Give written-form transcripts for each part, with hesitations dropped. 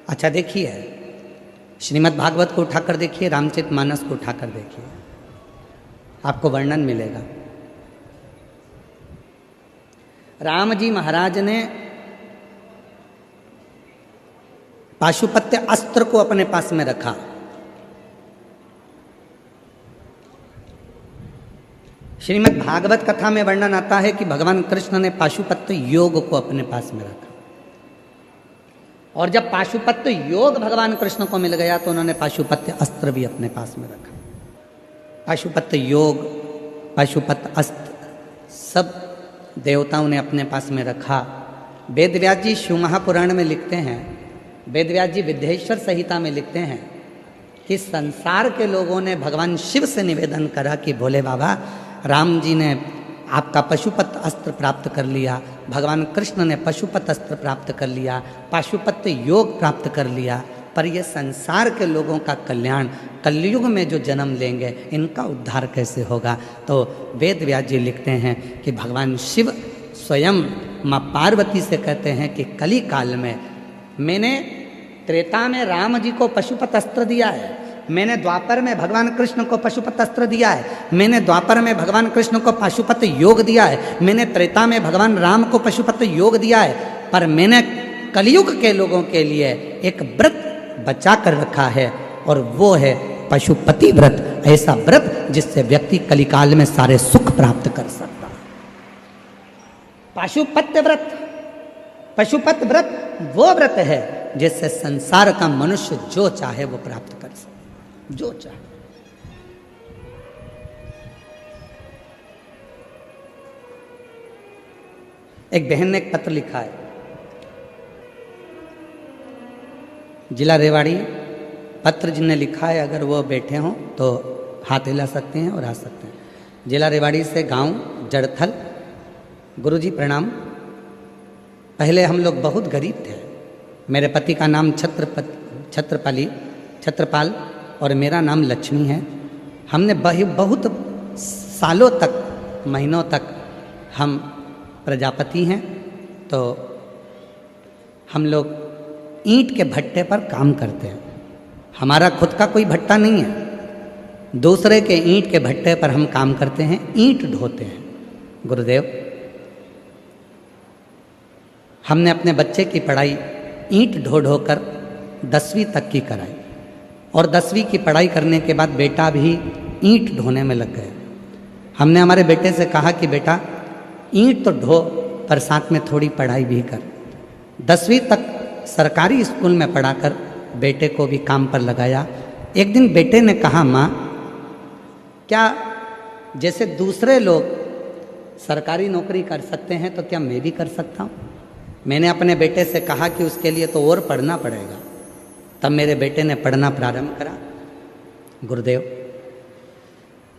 अच्छा देखिए, श्रीमद् भागवत को उठाकर देखिए, रामचरितमानस को उठाकर देखिए, आपको वर्णन मिलेगा। राम जी महाराज ने पाशुपत्य अस्त्र को अपने पास में रखा। श्रीमद् भागवत कथा में वर्णन आता है कि भगवान कृष्ण ने पाशुपत्य योग को अपने पास में रखा, और जब पाशुपत्य योग भगवान कृष्ण को मिल गया तो उन्होंने पाशुपत्य अस्त्र भी अपने पास में रखा। पाशुपत्य योग, पाशुपत्य अस्त्र सब देवताओं ने अपने पास में रखा। वेदव्यास जी शिव महापुराण में लिखते हैं, वेदव्यास जी विद्येश्वर संहिता में लिखते हैं कि संसार के लोगों ने भगवान शिव से निवेदन करा कि भोले बाबा, राम जी ने आपका पशुपत अस्त्र प्राप्त कर लिया, भगवान कृष्ण ने पशुपत अस्त्र प्राप्त कर लिया, पाशुपत्य योग प्राप्त कर लिया, पर ये संसार के लोगों का कल्याण, कलयुग में जो जन्म लेंगे इनका उद्धार कैसे होगा। तो वेद व्यास जी लिखते हैं कि भगवान शिव स्वयं माँ पार्वती से कहते हैं कि कली काल में मैंने त्रेता में राम जी को पशुपत अस्त्र दिया है, मैंने द्वापर में भगवान कृष्ण को पशुपत अस्त्र दिया है, मैंने द्वापर में भगवान कृष्ण को पशुपत योग दिया है, मैंने त्रेता में भगवान राम को पशुपत योग दिया है, पर मैंने कलयुग के लोगों के लिए एक व्रत बचा कर रखा है, और वो है पशुपति व्रत। ऐसा व्रत जिससे व्यक्ति कलिकाल में सारे सुख प्राप्त कर सकता है। पाशुपत्य व्रत, पशुपत व्रत वो व्रत है जिससे संसार का मनुष्य जो चाहे वो प्राप्त कर सकता, जो चाहे। एक बहन ने एक पत्र लिखा है, जिला रेवाड़ी, पत्र जिनने लिखा है अगर वो बैठे हों तो हाथ हिला सकते हैं और आ सकते हैं। जिला रेवाड़ी से गांव जड़थल। गुरुजी प्रणाम। पहले हम लोग बहुत गरीब थे। मेरे पति का नाम छत्रपाल और मेरा नाम लक्ष्मी है। हमने बहुत सालों तक, महीनों तक हम प्रजापति हैं, तो हम लोग ईंट के भट्टे पर काम करते हैं। हमारा खुद का कोई भट्टा नहीं है, दूसरे के ईंट के भट्टे पर हम काम करते हैं, ईंट ढोते हैं। गुरुदेव, हमने अपने बच्चे की पढ़ाई ईंट ढो ढो कर 10वीं तक की कराई, और 10वीं की पढ़ाई करने के बाद बेटा भी ईंट ढोने में लग गया। हमने हमारे बेटे से कहा कि बेटा ईंट तो ढो, पर साथ में थोड़ी पढ़ाई भी कर। 10वीं तक सरकारी स्कूल में पढ़ाकर बेटे को भी काम पर लगाया। एक दिन बेटे ने कहा, माँ, क्या जैसे दूसरे लोग सरकारी नौकरी कर सकते हैं तो क्या मैं भी कर सकता हूँ? मैंने अपने बेटे से कहा कि उसके लिए तो और पढ़ना पड़ेगा। तब मेरे बेटे ने पढ़ना प्रारंभ करा। गुरुदेव,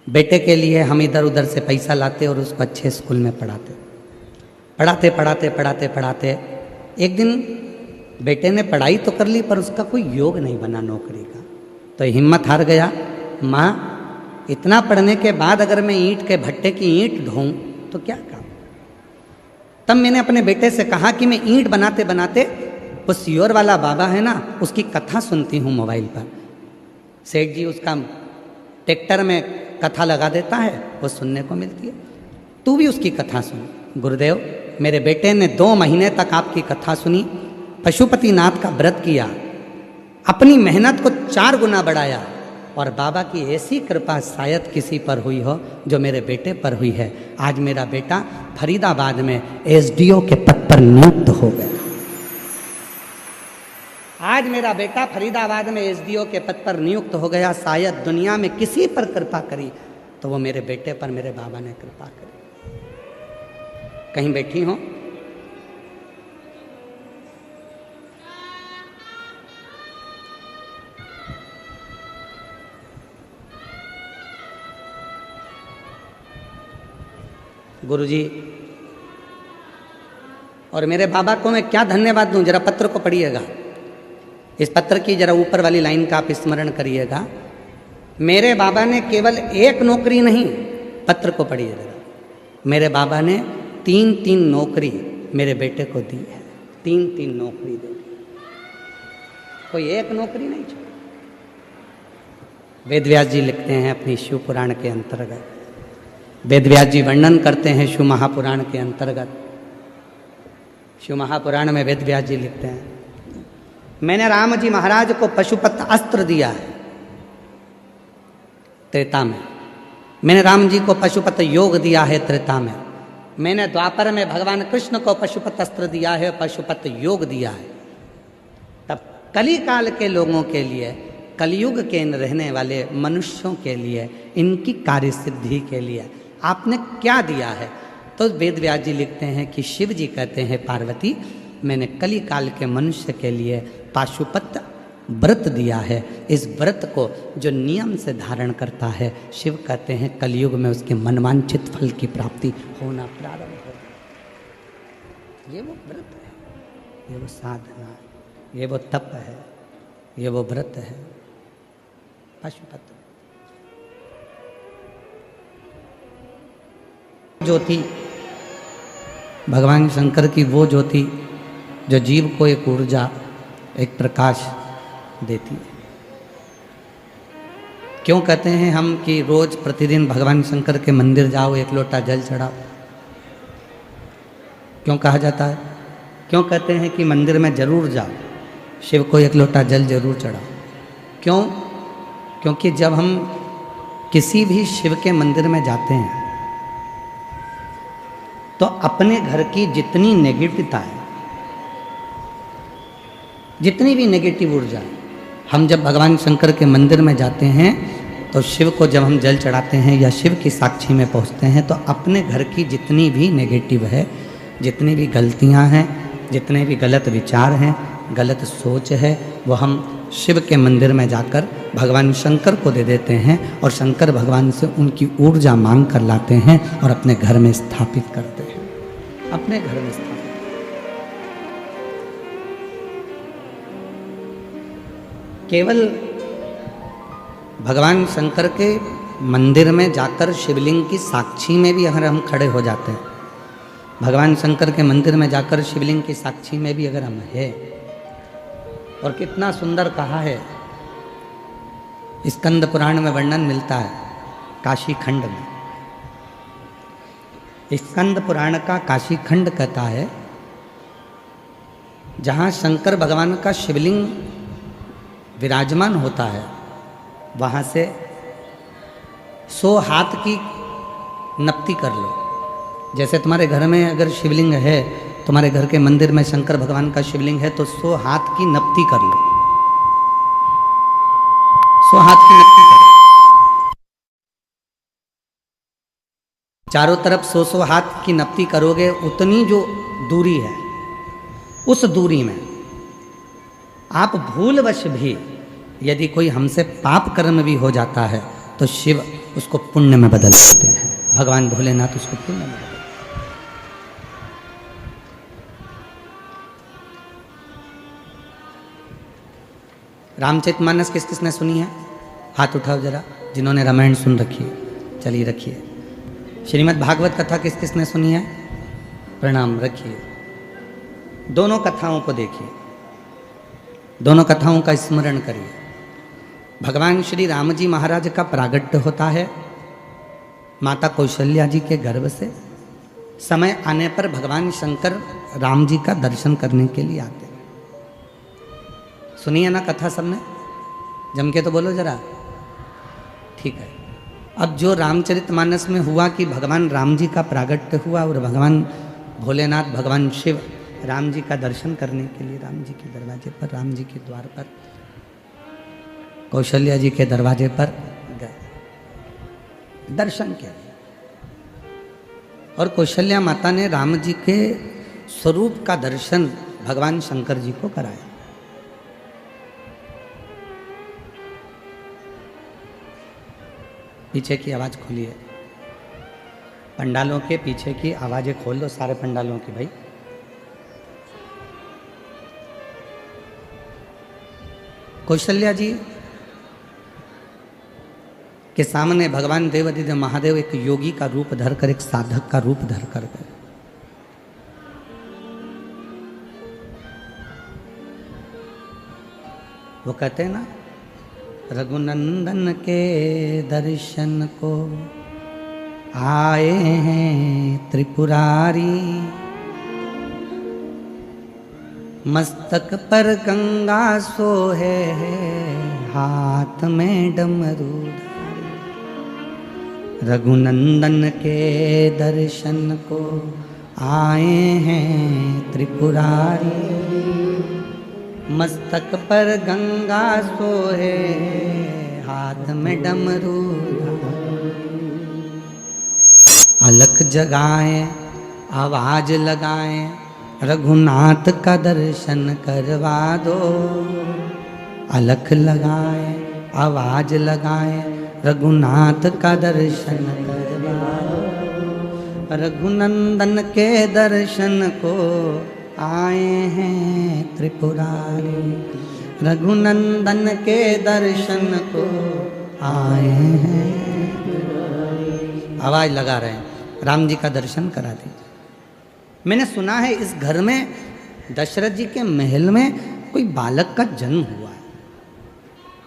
बेटे के लिए हम इधर उधर से पैसा लाते और उसको अच्छे स्कूल में पढ़ाते। एक दिन बेटे ने पढ़ाई तो कर ली, पर उसका कोई योग नहीं बना नौकरी का। तो हिम्मत हार गया। माँ, इतना पढ़ने के बाद अगर मैं ईंट के भट्टे की ईंट ढोऊं तो क्या काम? तब मैंने अपने बेटे से कहा कि मैं ईंट बनाते बनाते वो सियोर वाला बाबा है ना, उसकी कथा सुनती हूँ मोबाइल पर। सेठ जी उसका ट्रैक्टर में कथा लगा देता है, वो सुनने को मिलती है, तू भी उसकी कथा सुन। गुरुदेव, मेरे बेटे ने 2 महीने तक आपकी कथा सुनी, पशुपतिनाथ का व्रत किया, अपनी मेहनत को 4 गुना बढ़ाया, और बाबा की ऐसी कृपा शायद किसी पर हुई हो जो मेरे बेटे पर हुई है। आज मेरा बेटा फरीदाबाद में एसडीओ के पद पर नियुक्त हो गया। आज मेरा बेटा फरीदाबाद में एसडीओ के पद पर नियुक्त हो गया। शायद दुनिया में किसी पर कृपा करी तो वो मेरे बेटे पर मेरे बाबा ने कृपा करी। कहीं बैठी हो, गुरुजी और मेरे बाबा को मैं क्या धन्यवाद दूं? जरा पत्र को पढ़िएगा, इस पत्र की जरा ऊपर वाली लाइन का आप स्मरण करिएगा। मेरे बाबा ने केवल एक नौकरी नहीं, पत्र को पढ़िएगा, मेरे बाबा ने 3-3 नौकरी मेरे बेटे को दी है। 3-3 नौकरी दे दी। कोई एक नौकरी नहीं छोड़ी। वेदव्यास जी लिखते हैं अपनी शिव पुराण के अंतर्गत, वेदव्यास जी वर्णन करते हैं शिव महापुराण के अंतर्गत। शिव महापुराण में वेदव्यास जी लिखते हैं, मैंने राम जी महाराज को पशुपत अस्त्र दिया है त्रेता में, मैंने राम जी को पशुपत योग दिया है त्रेता में, मैंने द्वापर में भगवान कृष्ण को पशुपत अस्त्र दिया है, पशुपत योग दिया है। तब कली काल के लोगों के लिए, कलयुग के रहने वाले मनुष्यों के लिए, इनकी कार्य सिद्धि के लिए आपने क्या दिया है? तो वेदव्यास जी लिखते हैं कि शिव जी कहते हैं, पार्वती मैंने कली काल के मनुष्य के लिए पाशुपत व्रत दिया है। इस व्रत को जो नियम से धारण करता है, शिव कहते हैं कलयुग में उसके मनवांछित फल की प्राप्ति होना प्रारंभ हो। ये वो व्रत है, ये वो साधना है, ये वो तप है, ये वो व्रत है पाशुपत। ज्योति भगवान शंकर की वो ज्योति जो जीव को एक ऊर्जा, एक प्रकाश देती है। क्यों कहते हैं हम कि रोज प्रतिदिन भगवान शंकर के मंदिर जाओ, एक लोटा जल चढ़ाओ? क्यों कहा जाता है? क्यों कहते हैं कि मंदिर में जरूर जाओ, शिव को एक लोटा जल जरूर चढ़ाओ? क्यों? क्योंकि जब हम किसी भी शिव के मंदिर में जाते हैं तो अपने घर की जितनी नेगेटिवता है, जितनी भी नेगेटिव ऊर्जा, हम जब भगवान शंकर के मंदिर में जाते हैं तो शिव को जब हम जल चढ़ाते हैं या शिव की साक्षी में पहुंचते हैं, तो अपने घर की जितनी भी नेगेटिव है, जितनी भी गलतियां हैं, जितने भी गलत विचार हैं, गलत सोच है, वो हम शिव के मंदिर में जाकर भगवान शंकर को दे देते हैं और शंकर भगवान से उनकी ऊर्जा मांग कर लाते हैं और अपने घर में स्थापित करते हैं, अपने घर में स्थापित। केवल भगवान शंकर के मंदिर में जाकर शिवलिंग की साक्षी में भी अगर हम खड़े हो जाते हैं, भगवान शंकर के मंदिर में जाकर शिवलिंग की साक्षी में भी अगर हम हैं, और कितना सुंदर कहा है, स्कंद पुराण में वर्णन मिलता है काशी खंड में। स्कंद पुराण का काशी खंड कहता है, जहाँ शंकर भगवान का शिवलिंग विराजमान होता है, वहाँ से 100 हाथ की नपती कर लो। जैसे तुम्हारे घर में अगर शिवलिंग है, तुम्हारे घर के मंदिर में शंकर भगवान का शिवलिंग है, तो 100 हाथ की नपती कर लो, 100 हाथ की नपती करो। चारों तरफ 100 हाथ की नपती करोगे, उतनी जो दूरी है, उस दूरी में आप भूलवश भी यदि कोई हमसे पाप कर्म भी हो जाता है तो शिव उसको पुण्य में बदल देते हैं, भगवान भोलेनाथ उसको पुण्य में बदल। रामचरितमानस किस किसने सुनी है? हाथ उठाओ जरा, जिन्होंने रामायण सुन रखी है, चलिए रखिए। श्रीमद् भागवत कथा किस किसने सुनी है? प्रणाम, रखिए। दोनों कथाओं को देखिए, दोनों कथाओं का स्मरण करिए। भगवान श्री राम जी महाराज का प्रागट्य होता है माता कौशल्या जी के गर्भ से। समय आने पर भगवान शंकर राम जी का दर्शन करने के लिए आते हैं। सुनिए ना कथा सबने, जम के तो बोलो जरा, ठीक है। अब जो रामचरितमानस में हुआ कि भगवान राम जी का प्रागट्य हुआ और भगवान भोलेनाथ, भगवान शिव राम जी का दर्शन करने के लिए राम जी के दरवाजे पर, राम जी के द्वार पर, कौशल्या जी के दरवाजे पर गए दर्शन के लिए। और कौशल्या माता ने राम जी के स्वरूप का दर्शन भगवान शंकर जी को कराया। पीछे की आवाज खोलिए, पंडालों के पीछे की आवाजें खोल दो, सारे पंडालों की भाई। कौशल्या जी के सामने भगवान देवादिदेव महादेव एक योगी का रूप धरकर, एक साधक का रूप धरकर गए। वो कहते हैं ना, रघुनंदन के दर्शन को आए हैं त्रिपुरारी, मस्तक पर गंगा सोहे हाथ में डमरू धारी। रघुनंदन के दर्शन को आए हैं त्रिपुरारी, मस्तक पर गंगा सोहे हाथ में डमरू धारी। अलख जगाए आवाज लगाए, रघुनाथ का दर्शन करवा दो। अलख लगाए आवाज लगाए, रघुनाथ का दर्शन करवा दो। रघुनंदन के दर्शन को आए हैं त्रिपुरारी, रघुनंदन के दर्शन को आए हैं। आवाज लगा रहे हैं, राम जी का दर्शन करा दीजिए। मैंने सुना है इस घर में, दशरथ जी के महल में कोई बालक का जन्म हुआ है,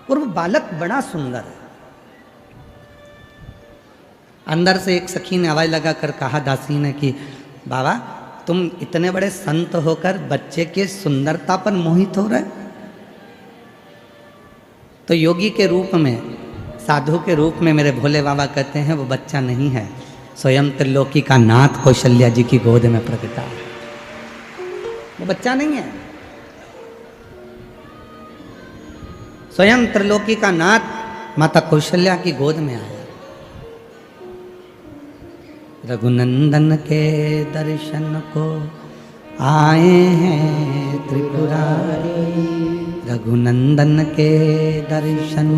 और वो बालक बड़ा सुंदर है। अंदर से एक सखी ने आवाज लगाकर कहा दासी ने कि बाबा तुम इतने बड़े संत होकर बच्चे के सुंदरता पर मोहित हो रहे। तो योगी के रूप में, साधु के रूप में मेरे भोले बाबा कहते हैं वो बच्चा नहीं है, स्वयं त्रिलोकी का नाथ कौशल्या जी की गोद में प्रकटा है। वो बच्चा नहीं है, स्वयं त्रिलोकी का नाथ माता कौशल्या की गोद में आया। रघुनंदन के दर्शन को आए हैं त्रिपुरारी, रघुनंदन के दर्शन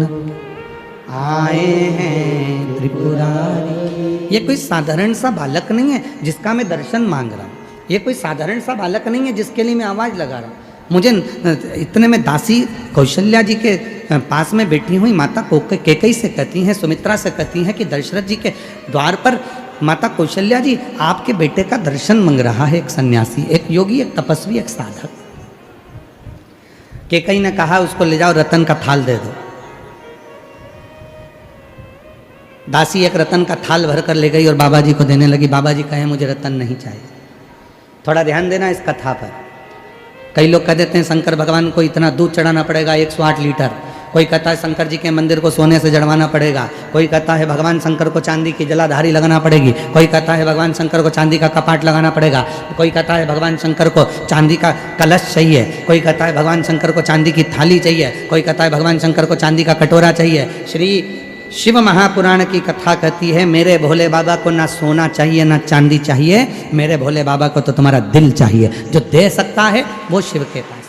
आए हैं त्रिपुरारी। ये कोई साधारण सा बालक नहीं है जिसका मैं दर्शन मांग रहा हूँ, ये कोई साधारण सा बालक नहीं है जिसके लिए मैं आवाज़ लगा रहा हूँ। मुझे इतने में दासी कौशल्या जी के पास में बैठी हुई माता कैकेयी से कहती हैं, सुमित्रा से कहती हैं कि दशरथ जी के द्वार पर माता कौशल्या जी आपके बेटे का दर्शन मांग रहा है एक सन्यासी, एक योगी, एक तपस्वी, एक साधक। कैकेयी ने कहा उसको ले जाओ, रतन का थाल दे दो। दासी एक रतन का थाल भर कर ले गई और बाबा जी को देने लगी। बाबा जी कहे मुझे रतन नहीं चाहिए। थोड़ा ध्यान देना इस कथा पर। कई लोग कह देते हैं शंकर भगवान को इतना दूध चढ़ाना पड़ेगा 108 लीटर, कोई कहता है शंकर जी के मंदिर को सोने से जड़वाना पड़ेगा, कोई कहता है भगवान शंकर को चांदी की जलाधारी लगाना पड़ेगी, कोई कहता है भगवान शंकर को चांदी का कपाट लगाना पड़ेगा, कोई कहता है भगवान शंकर को चांदी का कलश चाहिए, कोई कहता है भगवान शंकर को चांदी की थाली चाहिए, कोई कहता है भगवान शंकर को चांदी का कटोरा चाहिए। श्री शिव महापुराण की कथा कहती है मेरे भोले बाबा को ना सोना चाहिए ना चांदी चाहिए, मेरे भोले बाबा को तो तुम्हारा दिल चाहिए। जो दे सकता है वो शिव के पास।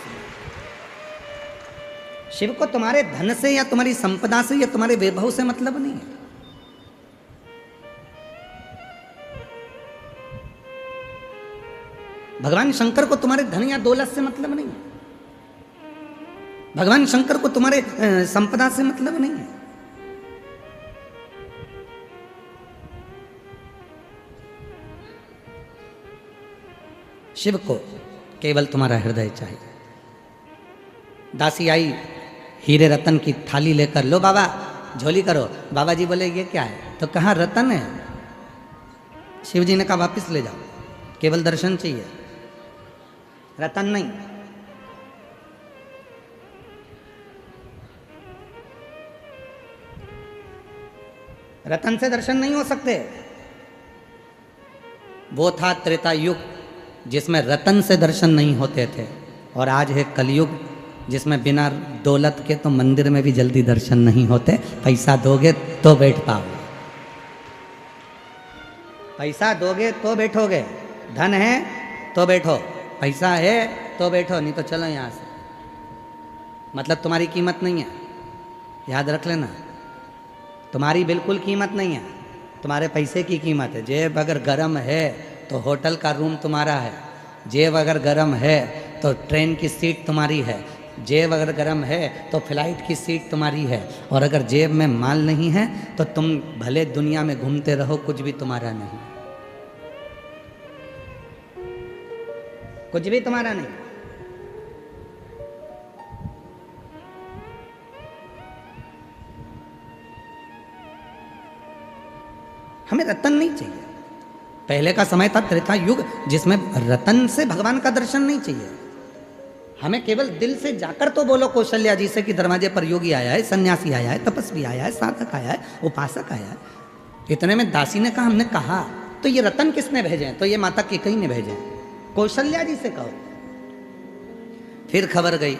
शिव को तुम्हारे धन से या तुम्हारी संपदा से या तुम्हारे वैभव से मतलब नहीं है। भगवान शंकर को तुम्हारे धन या दौलत से मतलब नहीं है। भगवान शंकर को तुम्हारे संपदा से मतलब नहीं है। शिव को केवल तुम्हारा हृदय चाहिए। दासी आई हीरे रतन की थाली लेकर, लो बाबा झोली करो। बाबा जी बोले ये क्या है? तो कहा रतन है। शिव जी ने कहा वापस ले जाओ, केवल दर्शन चाहिए, रतन नहीं। रतन से दर्शन नहीं हो सकते। वो था त्रेता युग जिसमें रतन से दर्शन नहीं होते थे, और आज है कलयुग जिसमें बिना दौलत के तो मंदिर में भी जल्दी दर्शन नहीं होते। पैसा दोगे तो बैठ पाओगे, पैसा दोगे तो बैठोगे, धन है तो बैठो, पैसा है तो बैठो, नहीं तो चलो यहाँ से। मतलब तुम्हारी कीमत नहीं है, याद रख लेना। तुम्हारी बिल्कुल कीमत नहीं है, तुम्हारे पैसे की कीमत है। जेब अगर गर्म है तो होटल का रूम तुम्हारा है, जेब अगर गर्म है तो ट्रेन की सीट तुम्हारी है, जेब अगर गर्म है तो फ्लाइट की सीट तुम्हारी है। और अगर जेब में माल नहीं है तो तुम भले दुनिया में घूमते रहो, कुछ भी तुम्हारा नहीं, कुछ भी तुम्हारा नहीं। हमें रतन नहीं चाहिए। पहले का समय था त्रेता युग, जिसमें रतन से भगवान का दर्शन नहीं चाहिए। हमें केवल दिल से जाकर तो बोलो कौशल्या जी से कि दरवाजे पर योगी आया है, सन्यासी आया है, तपस्वी आया है, साधक आया है, उपासक आया है। इतने में दासी ने कहा, हमने कहा तो ये रतन किसने भेजे हैं? तो ये माता कैकेयी ने भेजे हैं। कौशल्या जी से कहो। फिर खबर गई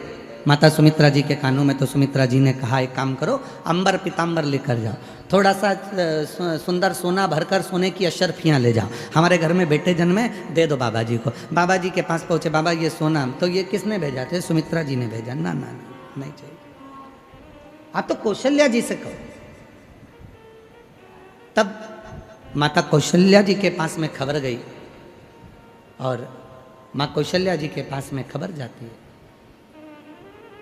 माता सुमित्रा जी के कानों में, तो सुमित्रा जी ने कहा, एक काम करो, अंबर पीताम्बर लेकर जाओ, थोड़ा सा सुंदर सोना भरकर सोने की अशर्फियाँ ले जाओ, हमारे घर में बेटे जन्मे, दे दो बाबा जी को। बाबा जी के पास पहुँचे, बाबा ये सोना, तो ये किसने भेजा थे? सुमित्रा जी ने भेजा। ना ना नहीं चाहिए, आप तो कौशल्या जी से कहो। तब माता कौशल्या जी के पास में खबर गई, और माँ कौशल्या जी के पास में खबर जाती है।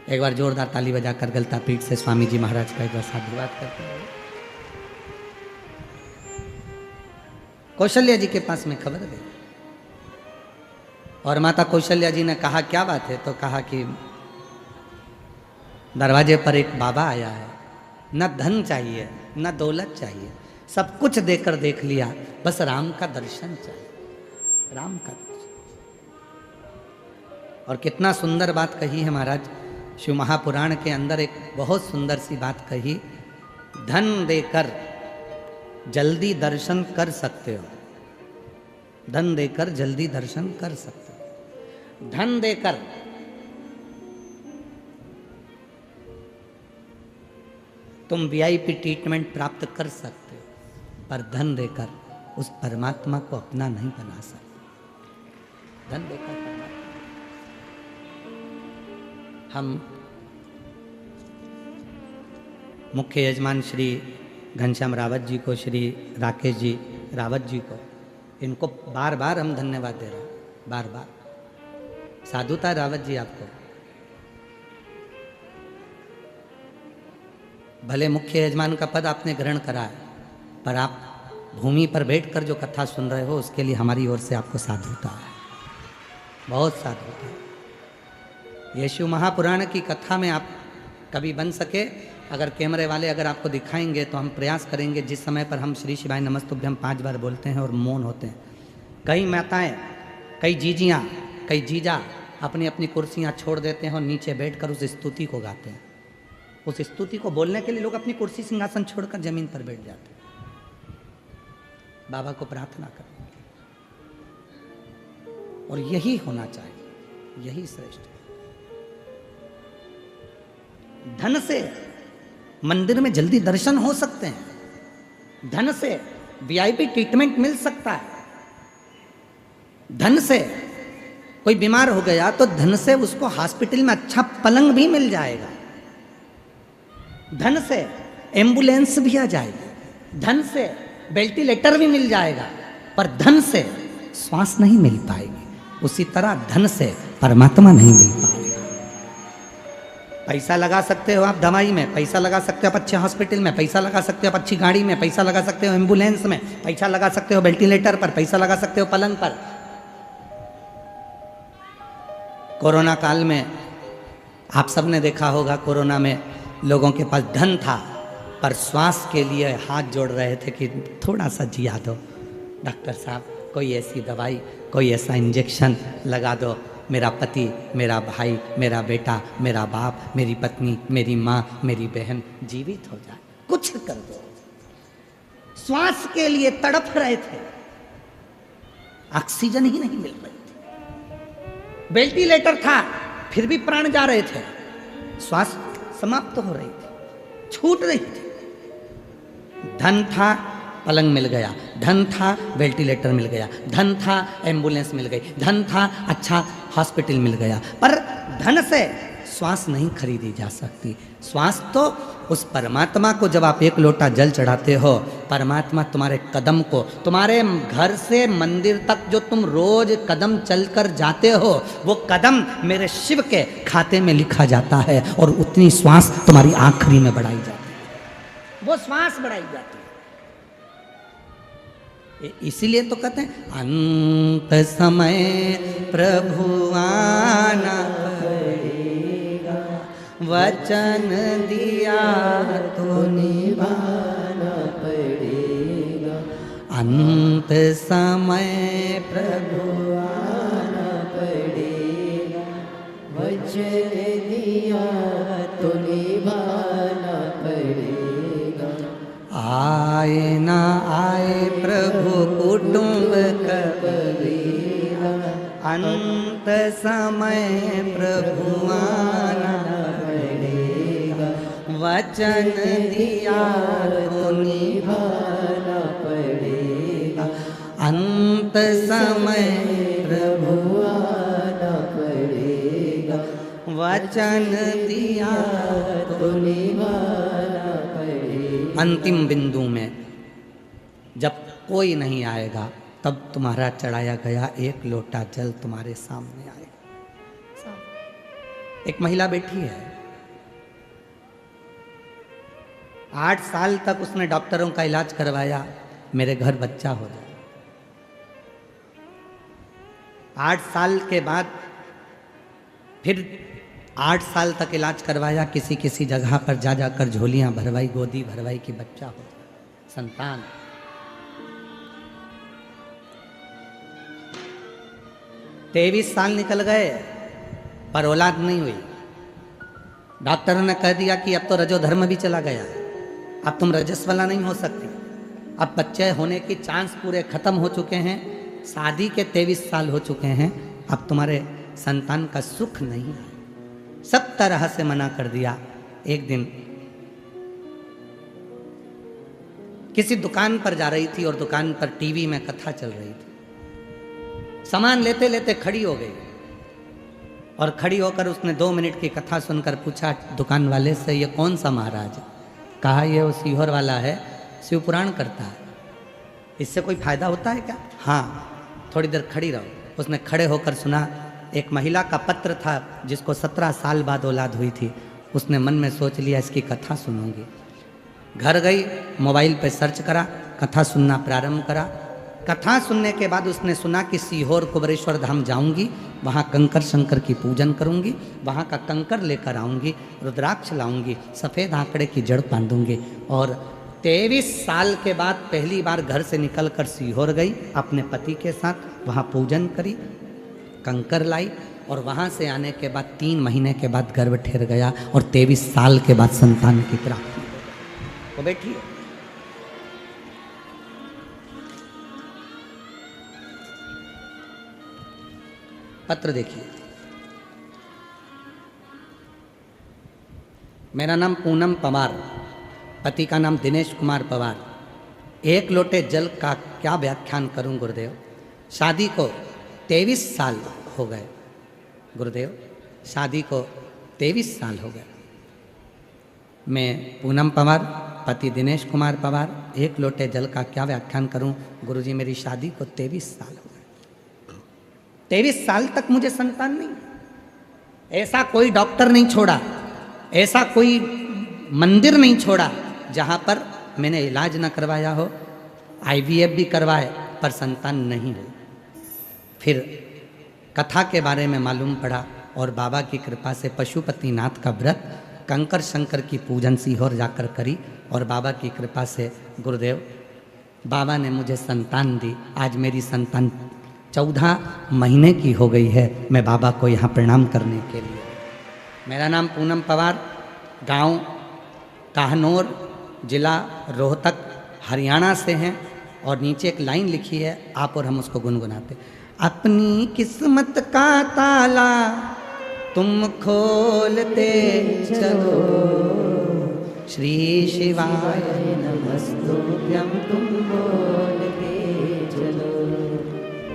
एक बार जोरदार ताली बजाकर गलता पीठ से स्वामी जी महाराज का एक बार साधुवाद करते हैं। कौशल्या जी के पास में खबर गई, और माता कौशल्या जी ने कहा, क्या बात है? तो कहा कि दरवाजे पर एक बाबा आया है, न धन चाहिए न दौलत चाहिए, सब कुछ देकर देख लिया, बस राम का दर्शन चाहिए, राम का दर्शन। और कितना सुंदर बात कही है महाराज, शिव महापुराण के अंदर एक बहुत सुंदर सी बात कही, धन देकर जल्दी दर्शन कर सकते हो, धन देकर जल्दी दर्शन कर सकते हो। धन देकर तुम वीआईपी ट्रीटमेंट प्राप्त कर सकते हो, पर धन देकर उस परमात्मा को अपना नहीं बना सकते। धन देकर परमात्मा। हम मुख्य यजमान श्री घनश्याम रावत जी को, श्री राकेश जी रावत जी को, इनको बार बार हम धन्यवाद दे रहे हैं, बार बार। साधुता रावत जी, आपको भले मुख्य यजमान का पद आपने ग्रहण करा है, पर आप भूमि पर बैठकर जो कथा सुन रहे हो, उसके लिए हमारी ओर से आपको साधुता है, बहुत साधुता है। ये शिव महापुराण की कथा में आप कभी बन सके, अगर कैमरे वाले अगर आपको दिखाएंगे तो हम प्रयास करेंगे, जिस समय पर हम श्री शिवाय नमस्तुभ्यम 5 बार बोलते हैं और मौन होते हैं, कई माताएं, कई जीजियाँ, कई जीजा अपनी अपनी कुर्सियाँ छोड़ देते हैं और नीचे बैठकर उस स्तुति को गाते हैं। उस स्तुति को बोलने के लिए लोग अपनी कुर्सी सिंहासन छोड़कर जमीन पर बैठ जाते हैं, बाबा को प्रार्थना करें। और यही होना चाहिए, यही श्रेष्ठ। धन से मंदिर में जल्दी दर्शन हो सकते हैं, धन से वीआईपी ट्रीटमेंट मिल सकता है, धन से कोई बीमार हो गया तो धन से उसको हॉस्पिटल में अच्छा पलंग भी मिल जाएगा, धन से एम्बुलेंस भी आ जाएगी, धन से वेंटिलेटर भी मिल जाएगा, पर धन से श्वास नहीं मिल पाएगी। उसी तरह धन से परमात्मा नहीं मिल पाएगा। पैसा लगा सकते हो आप दवाई में, पैसा लगा सकते हो आप अच्छे हॉस्पिटल में, पैसा लगा सकते हो आप अच्छी गाड़ी में, पैसा लगा सकते हो एम्बुलेंस में, पैसा लगा सकते हो वेंटिलेटर पर, पैसा लगा सकते हो पलंग पर। कोरोना काल में आप सबने देखा होगा, कोरोना में लोगों के पास धन था, पर श्वास के लिए हाथ जोड़ रहे थे कि थोड़ा सा जिया दो डॉक्टर साहब, कोई ऐसी दवाई, कोई ऐसा इंजेक्शन लगा दो, मेरा पति, मेरा भाई, मेरा बेटा, मेरा बाप, मेरी पत्नी, मेरी माँ, मेरी बहन जीवित हो जाए, कुछ कर दो। श्वास के लिए तड़प रहे थे, ऑक्सीजन ही नहीं मिल रही थी, वेंटिलेटर था फिर भी प्राण जा रहे थे, श्वास समाप्त हो रही थी, छूट रही थी। धन था, पलंग मिल गया, धन था, वेंटिलेटर मिल गया, धन था, एम्बुलेंस मिल गई, धन था, अच्छा हॉस्पिटल मिल गया, पर धन से श्वास नहीं खरीदी जा सकती। श्वास तो उस परमात्मा को, जब आप एक लोटा जल चढ़ाते हो, परमात्मा तुम्हारे कदम को, तुम्हारे घर से मंदिर तक जो तुम रोज कदम चलकर जाते हो, वो कदम मेरे शिव के खाते में लिखा जाता है, और उतनी श्वास तुम्हारी आखिरी में बढ़ाई जाती है, वो श्वास बढ़ाई जाती है। इसीलिए तो कहते हैं अंत समय प्रभु आना पड़ेगा, वचन दिया तो निभाना पड़ेगा, अंत समय प्रभु आना पड़ेगा, वचन दिया तो निभाना पड़ेगा। आए ना आए प्रभु कुटुंब कबीरा, अंत समय प्रभु आना पड़ेगा, वचन दिया तो निभाना पड़ेगा। अंत समय प्रभु आना पड़ेगा, वचन दिया तो निभाना पड़ेगा। अंतिम बिंदु में जब कोई नहीं आएगा तब तुम्हारा चढ़ाया गया एक लोटा जल तुम्हारे सामने आएगा। एक महिला बैठी है, 8 साल तक उसने डॉक्टरों का इलाज करवाया, मेरे घर बच्चा हो जाए। 8 साल के बाद फिर 8 साल तक इलाज करवाया, किसी किसी जगह पर जा जाकर झोलियां भरवाई, गोदी भरवाई कि बच्चा हो जाए, संतान। 23 साल निकल गए पर औलाद नहीं हुई। डॉक्टरों ने कह दिया कि अब तो रजोधर्म भी चला गया, अब तुम रजस्वला नहीं हो सकती, अब बच्चे होने की चांस पूरे खत्म हो चुके हैं, शादी के 23 साल हो चुके हैं, अब तुम्हारे संतान का सुख नहीं है। सब तरह से मना कर दिया। एक दिन किसी दुकान पर जा रही थी और दुकान पर टीवी में कथा चल रही थी। सामान लेते लेते खड़ी हो गई और खड़ी होकर उसने 2 मिनट की कथा सुनकर पूछा दुकान वाले से, ये कौन सा महाराज है? कहा ये वो सीहोर वाला है, शिव पुराण करता है, इससे कोई फायदा होता है क्या? हाँ, थोड़ी देर खड़ी रहो। उसने खड़े होकर सुना। एक महिला का पत्र था जिसको 17 साल बाद औलाद हुई थी। उसने मन में सोच लिया इसकी कथा सुनूंगी। घर गई, मोबाइल पर सर्च करा, कथा सुनना प्रारंभ करा। कथा सुनने के बाद उसने सुना कि सीहोर कुबरेश्वर धाम जाऊंगी, वहाँ कंकर शंकर की पूजन करूंगी, वहाँ का कंकर लेकर आऊंगी, रुद्राक्ष लाऊंगी, सफ़ेद आंकड़े की जड़ बांधूंगी। और 23 साल के बाद पहली बार घर से निकलकर सीहोर गई, अपने पति के साथ वहाँ पूजन करी, कंकर लाई और वहाँ से आने के बाद 3 महीने के बाद गर्भ ठहर गया और 23 साल के बाद संतान की प्राप्ति। तो बैठिए, पत्र देखिए। मेरा नाम पूनम पवार, पति का नाम दिनेश कुमार पवार। 1 लोटे जल का क्या व्याख्यान करूं गुरुदेव? शादी को 23 साल हो गए गुरुदेव, शादी को 23 साल हो गए। मैं पूनम पवार, पति दिनेश कुमार पवार, 1 लोटे जल का क्या व्याख्यान करूं गुरुजी? मेरी शादी को 23 साल हो गए। 23 साल तक मुझे संतान नहीं। ऐसा कोई डॉक्टर नहीं छोड़ा, ऐसा कोई मंदिर नहीं छोड़ा जहाँ पर मैंने इलाज न करवाया हो, IVF भी करवाए पर संतान नहीं हो। फिर कथा के बारे में मालूम पड़ा और बाबा की कृपा से पशुपतिनाथ का व्रत, कंकर शंकर की पूजन सीहोर जाकर करी और बाबा की कृपा से गुरुदेव बाबा ने मुझे संतान दी। आज मेरी संतान 14 महीने की हो गई है। मैं बाबा को यहाँ प्रणाम करने के लिए। मेरा नाम पूनम पवार, गांव काहनौर, जिला रोहतक, हरियाणा से हैं। और नीचे एक लाइन लिखी है, आप और हम उसको गुनगुनाते। अपनी किस्मत का ताला तुम खोलते चलो, श्री शिवाय नमस्तुभ्यं तुम बोलते चलो,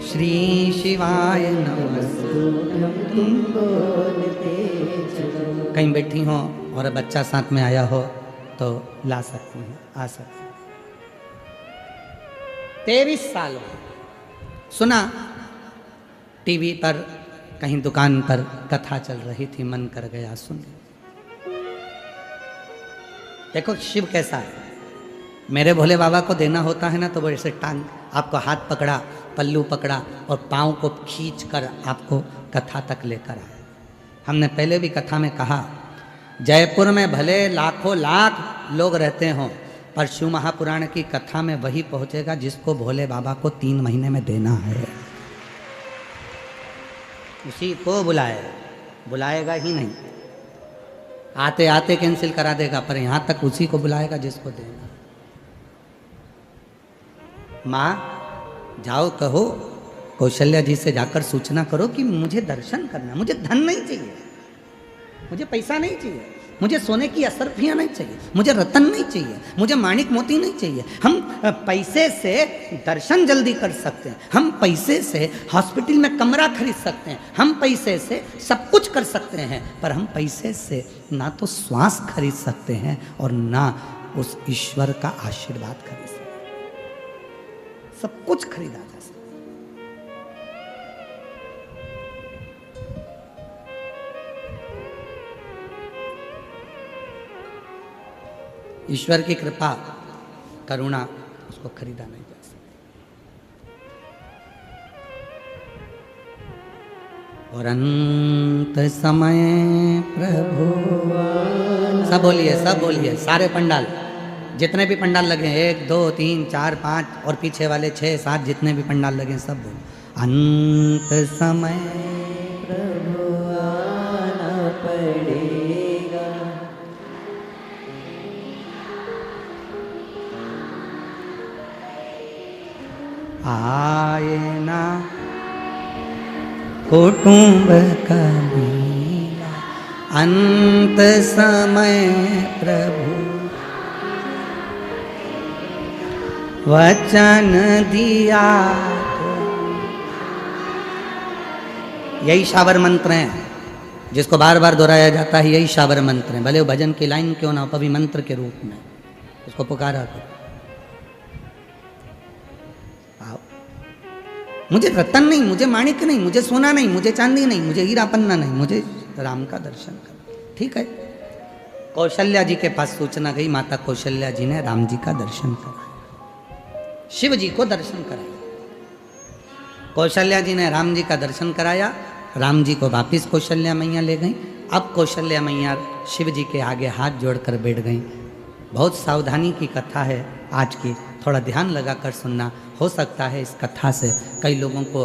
श्री शिवाय नमस्तुभ्यं तुम बोलते चलो। कहीं बैठी हो और बच्चा साथ में आया हो तो ला सकती हैं, आ सकती हैं। 23 साल हो। सुना टीवी पर, कहीं दुकान पर कथा चल रही थी, मन कर गया सुन। देखो शिव कैसा है। मेरे भोले बाबा को देना होता है ना तो वो ऐसे टांग आपको हाथ पकड़ा, पल्लू पकड़ा और पाँव को खींच कर आपको कथा तक लेकर आए। हमने पहले भी कथा में कहा, जयपुर में भले लाखों लाख लोग रहते हों पर शिव महापुराण की कथा में वही पहुंचेगा जिसको भोले बाबा को 3 महीने में देना है, उसी को बुलाएगा ही नहीं। आते आते कैंसिल करा देगा, पर यहां तक उसी को बुलाएगा जिसको देना। माँ जाओ कहो कौशल्या जी से जाकर सूचना करो कि मुझे दर्शन करना, मुझे धन नहीं चाहिए, मुझे पैसा नहीं चाहिए, मुझे सोने की असरफियाँ नहीं चाहिए, मुझे रतन नहीं चाहिए, मुझे माणिक मोती नहीं चाहिए। हम पैसे से दर्शन जल्दी कर सकते हैं, हम पैसे से हॉस्पिटल में कमरा खरीद सकते हैं, हम पैसे से सब कुछ कर सकते हैं, पर हम पैसे से ना तो श्वास खरीद सकते हैं और ना उस ईश्वर का आशीर्वाद खरीद सकते हैं। सब कुछ खरीदा जा सकता है। ईश्वर की कृपा करुणा उसको खरीदा नहीं जा सकती। और अंत समय प्रभु, सब बोलिए सारे पंडाल, जितने भी पंडाल लगे 1 2 3 4 5 और पीछे वाले 6 7 जितने भी पंडाल लगे सब बोलो। अंत समय प्रभु आना पड़ेगा, आए ना कुटुंब कबीला, अंत समय प्रभु वचन दिया। यही शाबर मंत्र हैं जिसको बार बार दोहराया जाता है, यही शाबर मंत्र हैं। भले वो भजन की लाइन क्यों ना हो, कभी मंत्र के रूप में उसको पुकारा करो। मुझे रतन नहीं, मुझे माणिक नहीं, मुझे सोना नहीं, मुझे चांदी नहीं, मुझे हीरा पन्ना नहीं, मुझे राम का दर्शन करना। ठीक है, कौशल्या जी के पास सूचना गई, माता कौशल्या जी ने राम जी का दर्शन कराया, शिव जी को दर्शन कराया। कौशल्या जी ने राम जी का दर्शन कराया, राम जी को वापिस कौशल्या मैया ले गई। अब कौशल्या मैया शिव जी के आगे हाथ जोड़कर बैठ गई। बहुत सावधानी की कथा है आज की, थोड़ा ध्यान लगाकर सुनना। हो सकता है इस कथा से कई लोगों को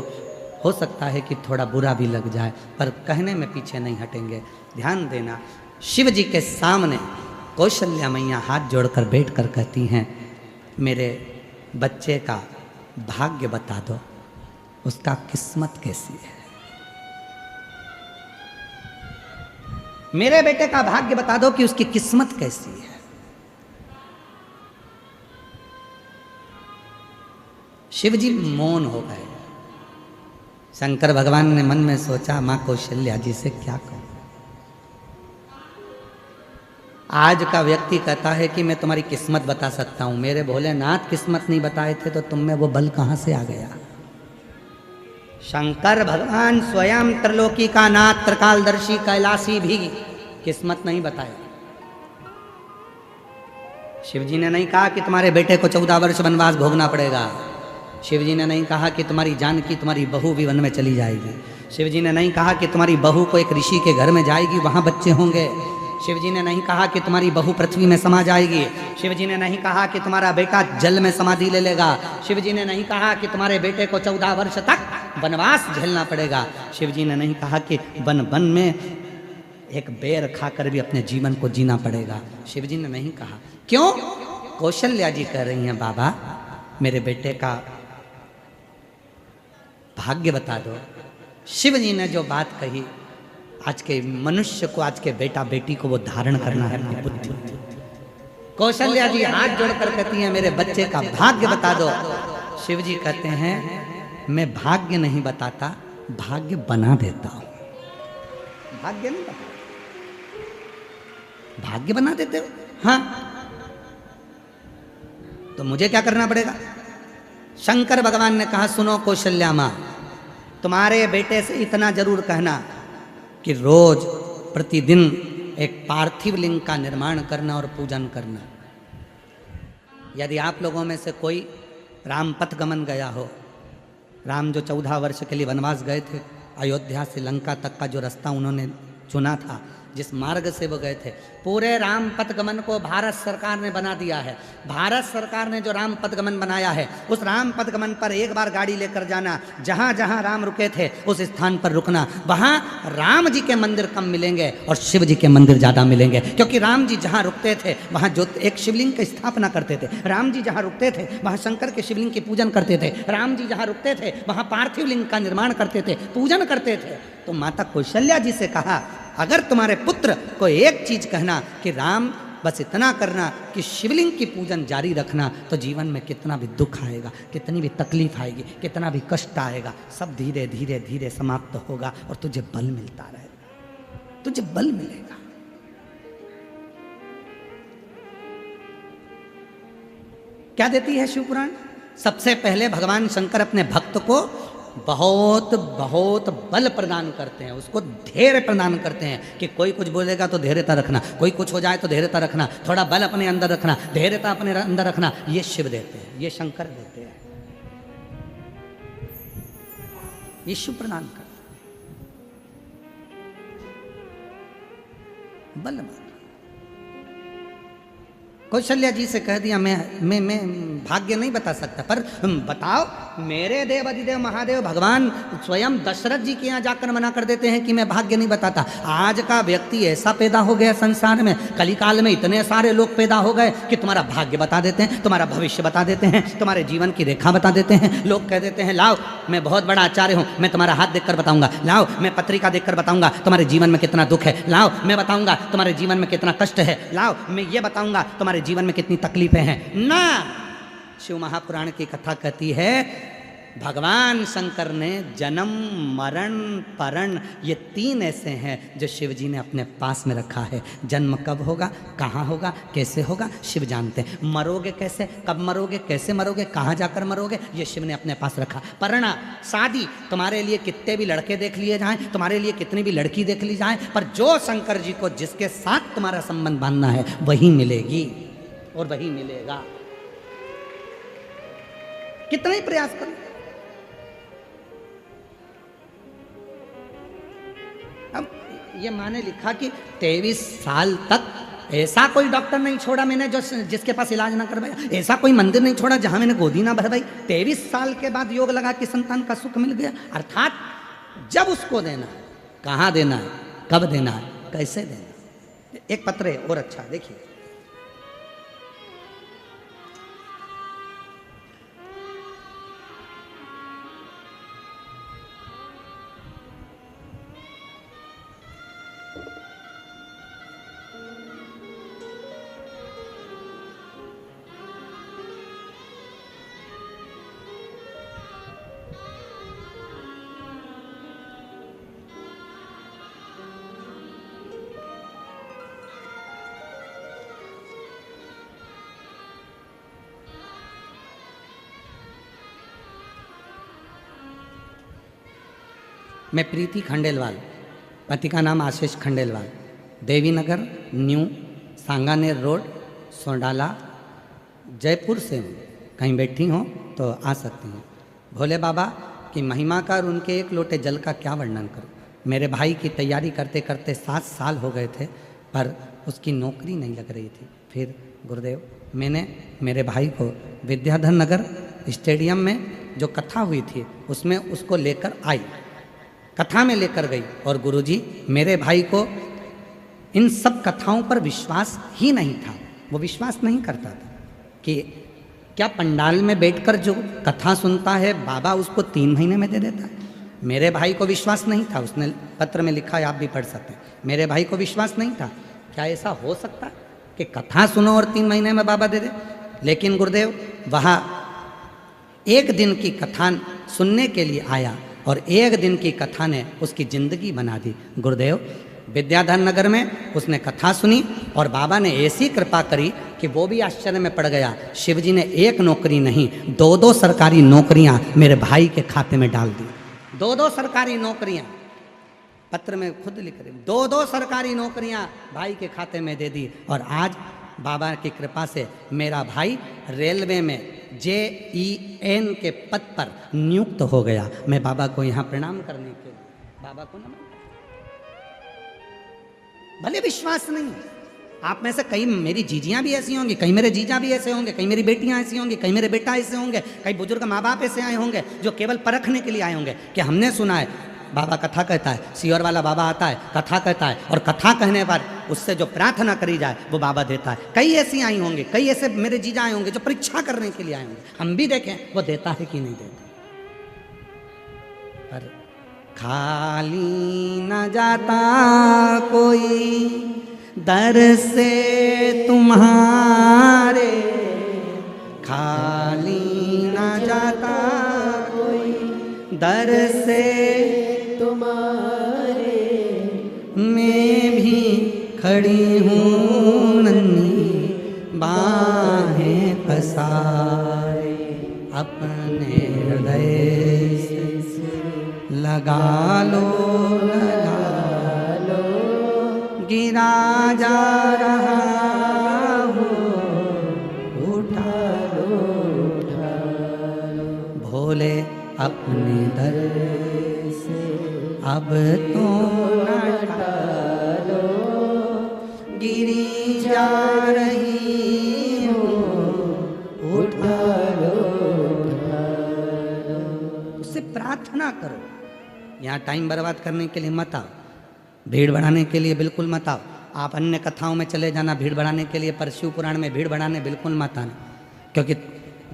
हो सकता है कि थोड़ा बुरा भी लग जाए, पर कहने में पीछे नहीं हटेंगे। ध्यान देना, शिव जी के सामने कौशल्या मैया हाथ जोड़कर बैठकर कहती हैं, मेरे बच्चे का भाग्य बता दो, उसका किस्मत कैसी है। मेरे बेटे का भाग्य बता दो कि उसकी किस्मत कैसी है। शिव जी मौन हो गए। शंकर भगवान ने मन में सोचा, मां कौशल्या जी से क्या कहूं। आज का व्यक्ति कहता है कि मैं तुम्हारी किस्मत बता सकता हूं, मेरे भोलेनाथ किस्मत नहीं बताए थे तो तुम में वो बल कहां से आ गया। शंकर भगवान स्वयं त्रिलोकी का नाथ त्रिकालदर्शी कैलाशी भी किस्मत नहीं बताया। शिव जी ने नहीं कहा कि तुम्हारे बेटे को 14 वर्ष वनवास भोगना पड़ेगा। शिव जी ने नहीं कहा कि तुम्हारी जानकी तुम्हारी बहू भी वन में चली जाएगी। शिव जी ने नहीं कहा कि तुम्हारी बहू को एक ऋषि के घर में जाएगी, वहां बच्चे होंगे। शिव जी ने नहीं कहा कि तुम्हारी बहू पृथ्वी में समा जाएगी। शिव जी ने नहीं कहा कि तुम्हारा बेटा जल में समाधि ले लेगा। शिव जी ने नहीं कहा कि तुम्हारे बेटे को 14 वर्ष तक वनवास झेलना पड़ेगा। शिव जी ने नहीं कहा कि वन वन में एक बेर खाकर भी अपने जीवन को जीना पड़ेगा। शिव जी ने नहीं कहा। क्यों? कौशल्या जी कह रही हैं, बाबा मेरे बेटे का भाग्य बता दो। शिव जी ने जो बात कही, आज के मनुष्य को, आज के बेटा बेटी को वो धारण करना है अपनी बुद्धि। कौशल्या जी हाथ जोड़कर कहती हैं, मेरे बच्चे का भाग्य बता दो। शिव जी कहते हैं, मैं भाग्य नहीं बताता, भाग्य बना देता हूं। भाग्य नहीं बताता, भाग्य बना देते हो। हाँ, तो मुझे क्या करना पड़ेगा? शंकर भगवान ने कहा, सुनो कौशल्या मां, तुम्हारे बेटे से इतना जरूर कहना कि रोज प्रतिदिन एक पार्थिव लिंग का निर्माण करना और पूजन करना। यदि आप लोगों में से कोई राम पथ गमन गया हो, राम जो 14 वर्ष के लिए वनवास गए थे, अयोध्या से लंका तक का जो रास्ता उन्होंने चुना था, जिस मार्ग से वो गए थे। पूरे राम पथगमन को भारत सरकार ने बना दिया है। भारत सरकार ने जो राम पथगमन बनाया है, उस राम पथगमन पर एक बार गाड़ी लेकर जाना, जहाँ जहाँ राम रुके थे उस स्थान पर रुकना। वहाँ राम जी के मंदिर कम मिलेंगे और शिव जी के मंदिर ज़्यादा मिलेंगे, क्योंकि राम जी जहाँ रुकते थे वहाँ जो एक शिवलिंग की स्थापना करते थे, राम जी जहाँ रुकते थे वहाँ शंकर के शिवलिंग की पूजन करते थे, राम जी जहाँ रुकते थे वहाँ पार्थिव लिंग का निर्माण करते थे, पूजन करते थे। तो माता कौशल्या जी से कहा, अगर तुम्हारे पुत्र को एक चीज कहना कि राम बस इतना करना कि शिवलिंग की पूजन जारी रखना, तो जीवन में कितना भी दुख आएगा, कितनी भी तकलीफ आएगी, कितना भी कष्ट आएगा, सब धीरे धीरे धीरे समाप्त होगा और तुझे बल मिलता रहेगा, तुझे बल मिलेगा। क्या देती है शिव पुराण? सबसे पहले भगवान शंकर अपने भक्त को बहुत बहुत बल प्रदान करते हैं, उसको धैर्य प्रदान करते हैं कि कोई कुछ बोलेगा तो धैर्यता रखना, कोई कुछ हो जाए तो धैर्यता रखना, थोड़ा बल अपने अंदर रखना, धैर्यता अपने अंदर रखना। ये शिव देते हैं, ये शंकर देते हैं, ये शिव प्रदान करते हैं बल। कौशल्या जी से कह दिया, मैं भाग्य नहीं बता सकता, पर बताओ, मेरे देव अधिदेव महादेव भगवान स्वयं दशरथ जी के यहाँ जाकर मना कर देते हैं कि मैं भाग्य नहीं बताता। आज का व्यक्ति ऐसा पैदा हो गया संसार में, कलिकाल में इतने सारे लोग पैदा हो गए कि तुम्हारा भाग्य बता देते हैं, तुम्हारा भविष्य बता देते हैं, तुम्हारे जीवन की रेखा बता देते हैं। लोग कह देते हैं, लाओ मैं बहुत बड़ा आचार्य हूँ, मैं तुम्हारा हाथ देखकर बताऊंगा, लाओ मैं पत्रिका देखकर बताऊंगा तुम्हारे जीवन में कितना दुख है, लाओ मैं बताऊंगा तुम्हारे जीवन में कितना कष्ट है, लाओ मैं ये बताऊंगा तुम्हारे जीवन में कितनी तकलीफें हैं ना। शिव महापुराण की कथा कहती है, भगवान शंकर ने जन्म मरण परण ये तीन ऐसे हैं जो शिव जी ने अपने पास में रखा है। जन्म कब होगा, कहाँ होगा, कैसे होगा, शिव जानते हैं। मरोगे कैसे, कब मरोगे, कैसे मरोगे, कहाँ जाकर मरोगे, ये शिव ने अपने पास रखा। परणा शादी, तुम्हारे लिए कितने भी लड़के देख लिए जाएं, तुम्हारे लिए कितनी भी लड़की देख ली जाए, पर जो शंकर जी को जिसके साथ तुम्हारा संबंध बांधना है वही मिलेगी और वही मिलेगा। कितना ही प्रयास करो। अब ये माँ ने लिखा कि 23 साल तक ऐसा कोई डॉक्टर नहीं छोड़ा मैंने जो जिसके पास इलाज ना करवाया, ऐसा कोई मंदिर नहीं छोड़ा जहां मैंने गोदी ना भरवाई। 23 साल के बाद योग लगा कि संतान का सुख मिल गया। अर्थात जब उसको देना है, कहाँ देना है, कब देना है, कैसे देना है। एक पत्र है और अच्छा, देखिए, मैं प्रीति खंडेलवाल, पति का नाम आशीष खंडेलवाल, देवी नगर न्यू सांगानेर रोड सोंडाला जयपुर से हूँ। कहीं बैठी हो तो आ सकती हैं। भोले बाबा की महिमा का और उनके एक लोटे जल का क्या वर्णन करूँ। मेरे भाई की तैयारी करते करते 7 साल हो गए थे, पर उसकी नौकरी नहीं लग रही थी। फिर गुरुदेव, मैंने मेरे भाई को विद्याधर नगर स्टेडियम में जो कथा हुई थी उसमें उसको लेकर आई, कथा में लेकर गई, और गुरुजी मेरे भाई को इन सब कथाओं पर विश्वास ही नहीं था। वो विश्वास नहीं करता था कि क्या पंडाल में बैठकर जो कथा सुनता है बाबा उसको 3 महीने में दे देता है। मेरे भाई को विश्वास नहीं था, उसने पत्र में लिखा है, आप भी पढ़ सकते हैं। मेरे भाई को विश्वास नहीं था, क्या ऐसा हो सकता है कि कथा सुनो और 3 महीने में बाबा दे दे। लेकिन गुरुदेव वहाँ 1 दिन की कथा सुनने के लिए आया और 1 दिन की कथा ने उसकी ज़िंदगी बना दी। गुरुदेव विद्याधर नगर में उसने कथा सुनी और बाबा ने ऐसी कृपा करी कि वो भी आश्चर्य में पड़ गया। शिव जी ने 1 नौकरी नहीं 2-2 सरकारी नौकरियां मेरे भाई के खाते में डाल दी। 2-2 सरकारी नौकरियां, पत्र में खुद लिख रहे, 2-2 सरकारी नौकरियां भाई के खाते में दे दी। और आज बाबा की कृपा से मेरा भाई रेलवे में JEN के पद पर नियुक्त हो गया। मैं बाबा को यहाँ प्रणाम करने के लिए बाबा को नमन। भले विश्वास नहीं, आप में से कई मेरी जीजियां भी ऐसी होंगी, कई मेरे जीजा भी ऐसे होंगे, कई मेरी बेटियां ऐसी होंगी, कई मेरे बेटा ऐसे होंगे, कई बुजुर्ग माँ बाप ऐसे आए होंगे जो केवल परखने के लिए आए होंगे कि हमने सुना है बाबा कथा कहता है, सियोर वाला बाबा आता है कथा कहता है, और कथा कहने पर उससे जो प्रार्थना करी जाए वो बाबा देता है। कई ऐसी आई होंगी, कई ऐसे मेरे जीजा आए होंगे जो परीक्षा करने के लिए आए होंगे, हम भी देखें वो देता है कि नहीं देता। पर खाली न जाता कोई दर से तुम्हारे, खाली न जाता कोई दर से तुम्हारे, मैं भी खड़ी हूँ नन्ही बाहें पसारे, अपने हृदय से लगा लो गिरा जा रहा हूँ, उठा लो भोले अपने दर से अब तो लो, गिरी जा रही हूँ, उठा लो। उससे प्रार्थना करो। यहाँ टाइम बर्बाद करने के लिए मत आओ, भीड़ बढ़ाने के लिए बिल्कुल मत आओ। आप अन्य कथाओं में चले जाना भीड़ बढ़ाने के लिए, पर शिव पुराण में भीड़ बढ़ाने बिल्कुल मत आना, क्योंकि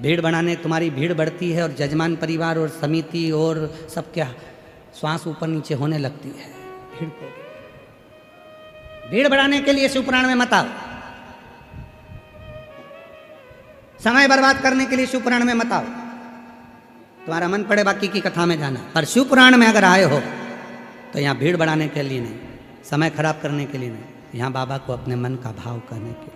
भीड़ बढ़ाने तुम्हारी भीड़ बढ़ती है और जजमान परिवार और समिति और सब क्या श्वास ऊपर नीचे होने लगती है। भीड़ बढ़ाने के लिए शिव पुराण में मत आओ, समय बर्बाद करने के लिए शिव पुराण में मत आओ। तुम्हारा मन पड़े बाकी की कथा में जाना, पर शिव पुराण में अगर आए हो तो यहाँ भीड़ बढ़ाने के लिए नहीं, समय खराब करने के लिए नहीं, यहाँ बाबा को अपने मन का भाव कहने के,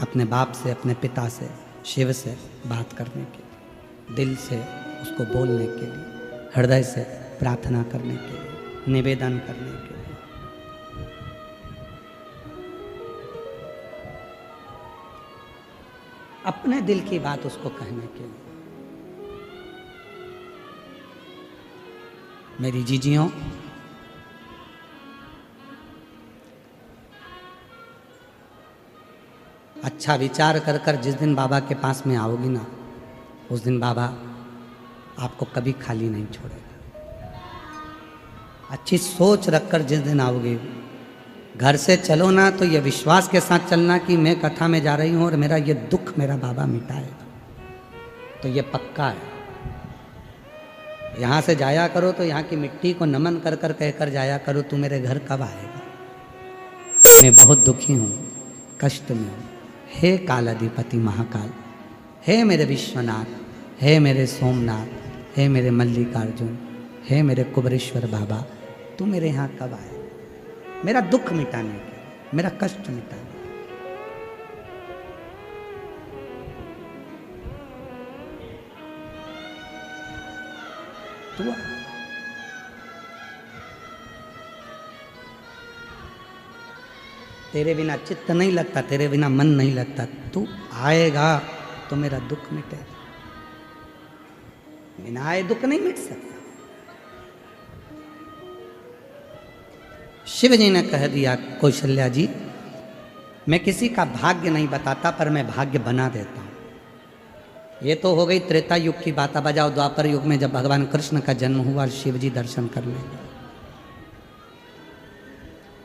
अपने बाप से, अपने पिता से, शिव से बात करने के लिए, दिल से उसको बोलने के लिए, हृदय से प्रार्थना करने के लिए, निवेदन करने के लिए। अपने दिल की बात उसको कहने के लिए। मेरी जीजियों, अच्छा विचार कर कर जिस दिन बाबा के पास में आओगी ना, उस दिन बाबा आपको कभी खाली नहीं छोड़ेगा। अच्छी सोच रखकर जिस दिन आओगे, घर से चलो ना तो ये विश्वास के साथ चलना कि मैं कथा में जा रही हूँ और मेरा ये दुख मेरा बाबा मिटाएगा, तो ये पक्का है। यहाँ से जाया करो तो यहाँ की मिट्टी को नमन कर कर कहकर जाया करो, तू मेरे घर कब आएगा, मैं बहुत दुखी हूँ, कष्ट में हूँ। हे कालाधिपति महाकाल, हे मेरे विश्वनाथ, हे मेरे सोमनाथ, हे मेरे मल्लिकार्जुन, हे मेरे कुबरेश्वर बाबा, तू मेरे यहाँ कब आए, मेरा दुख मिटाने के, मेरा कष्ट मिटाने। तू तेरे बिना चित्त नहीं लगता, तेरे बिना मन नहीं लगता, तू आएगा तो मेरा दुख मिटेगा, बिना आए दुख नहीं मिट सकता। शिव जी ने कह दिया, कौशल्या जी मैं किसी का भाग्य नहीं बताता, पर मैं भाग्य बना देता हूं। ये तो हो गई त्रेता युग की बात। अब आ जाओ द्वापर युग में, जब भगवान कृष्ण का जन्म हुआ और शिव जी दर्शन करने गए।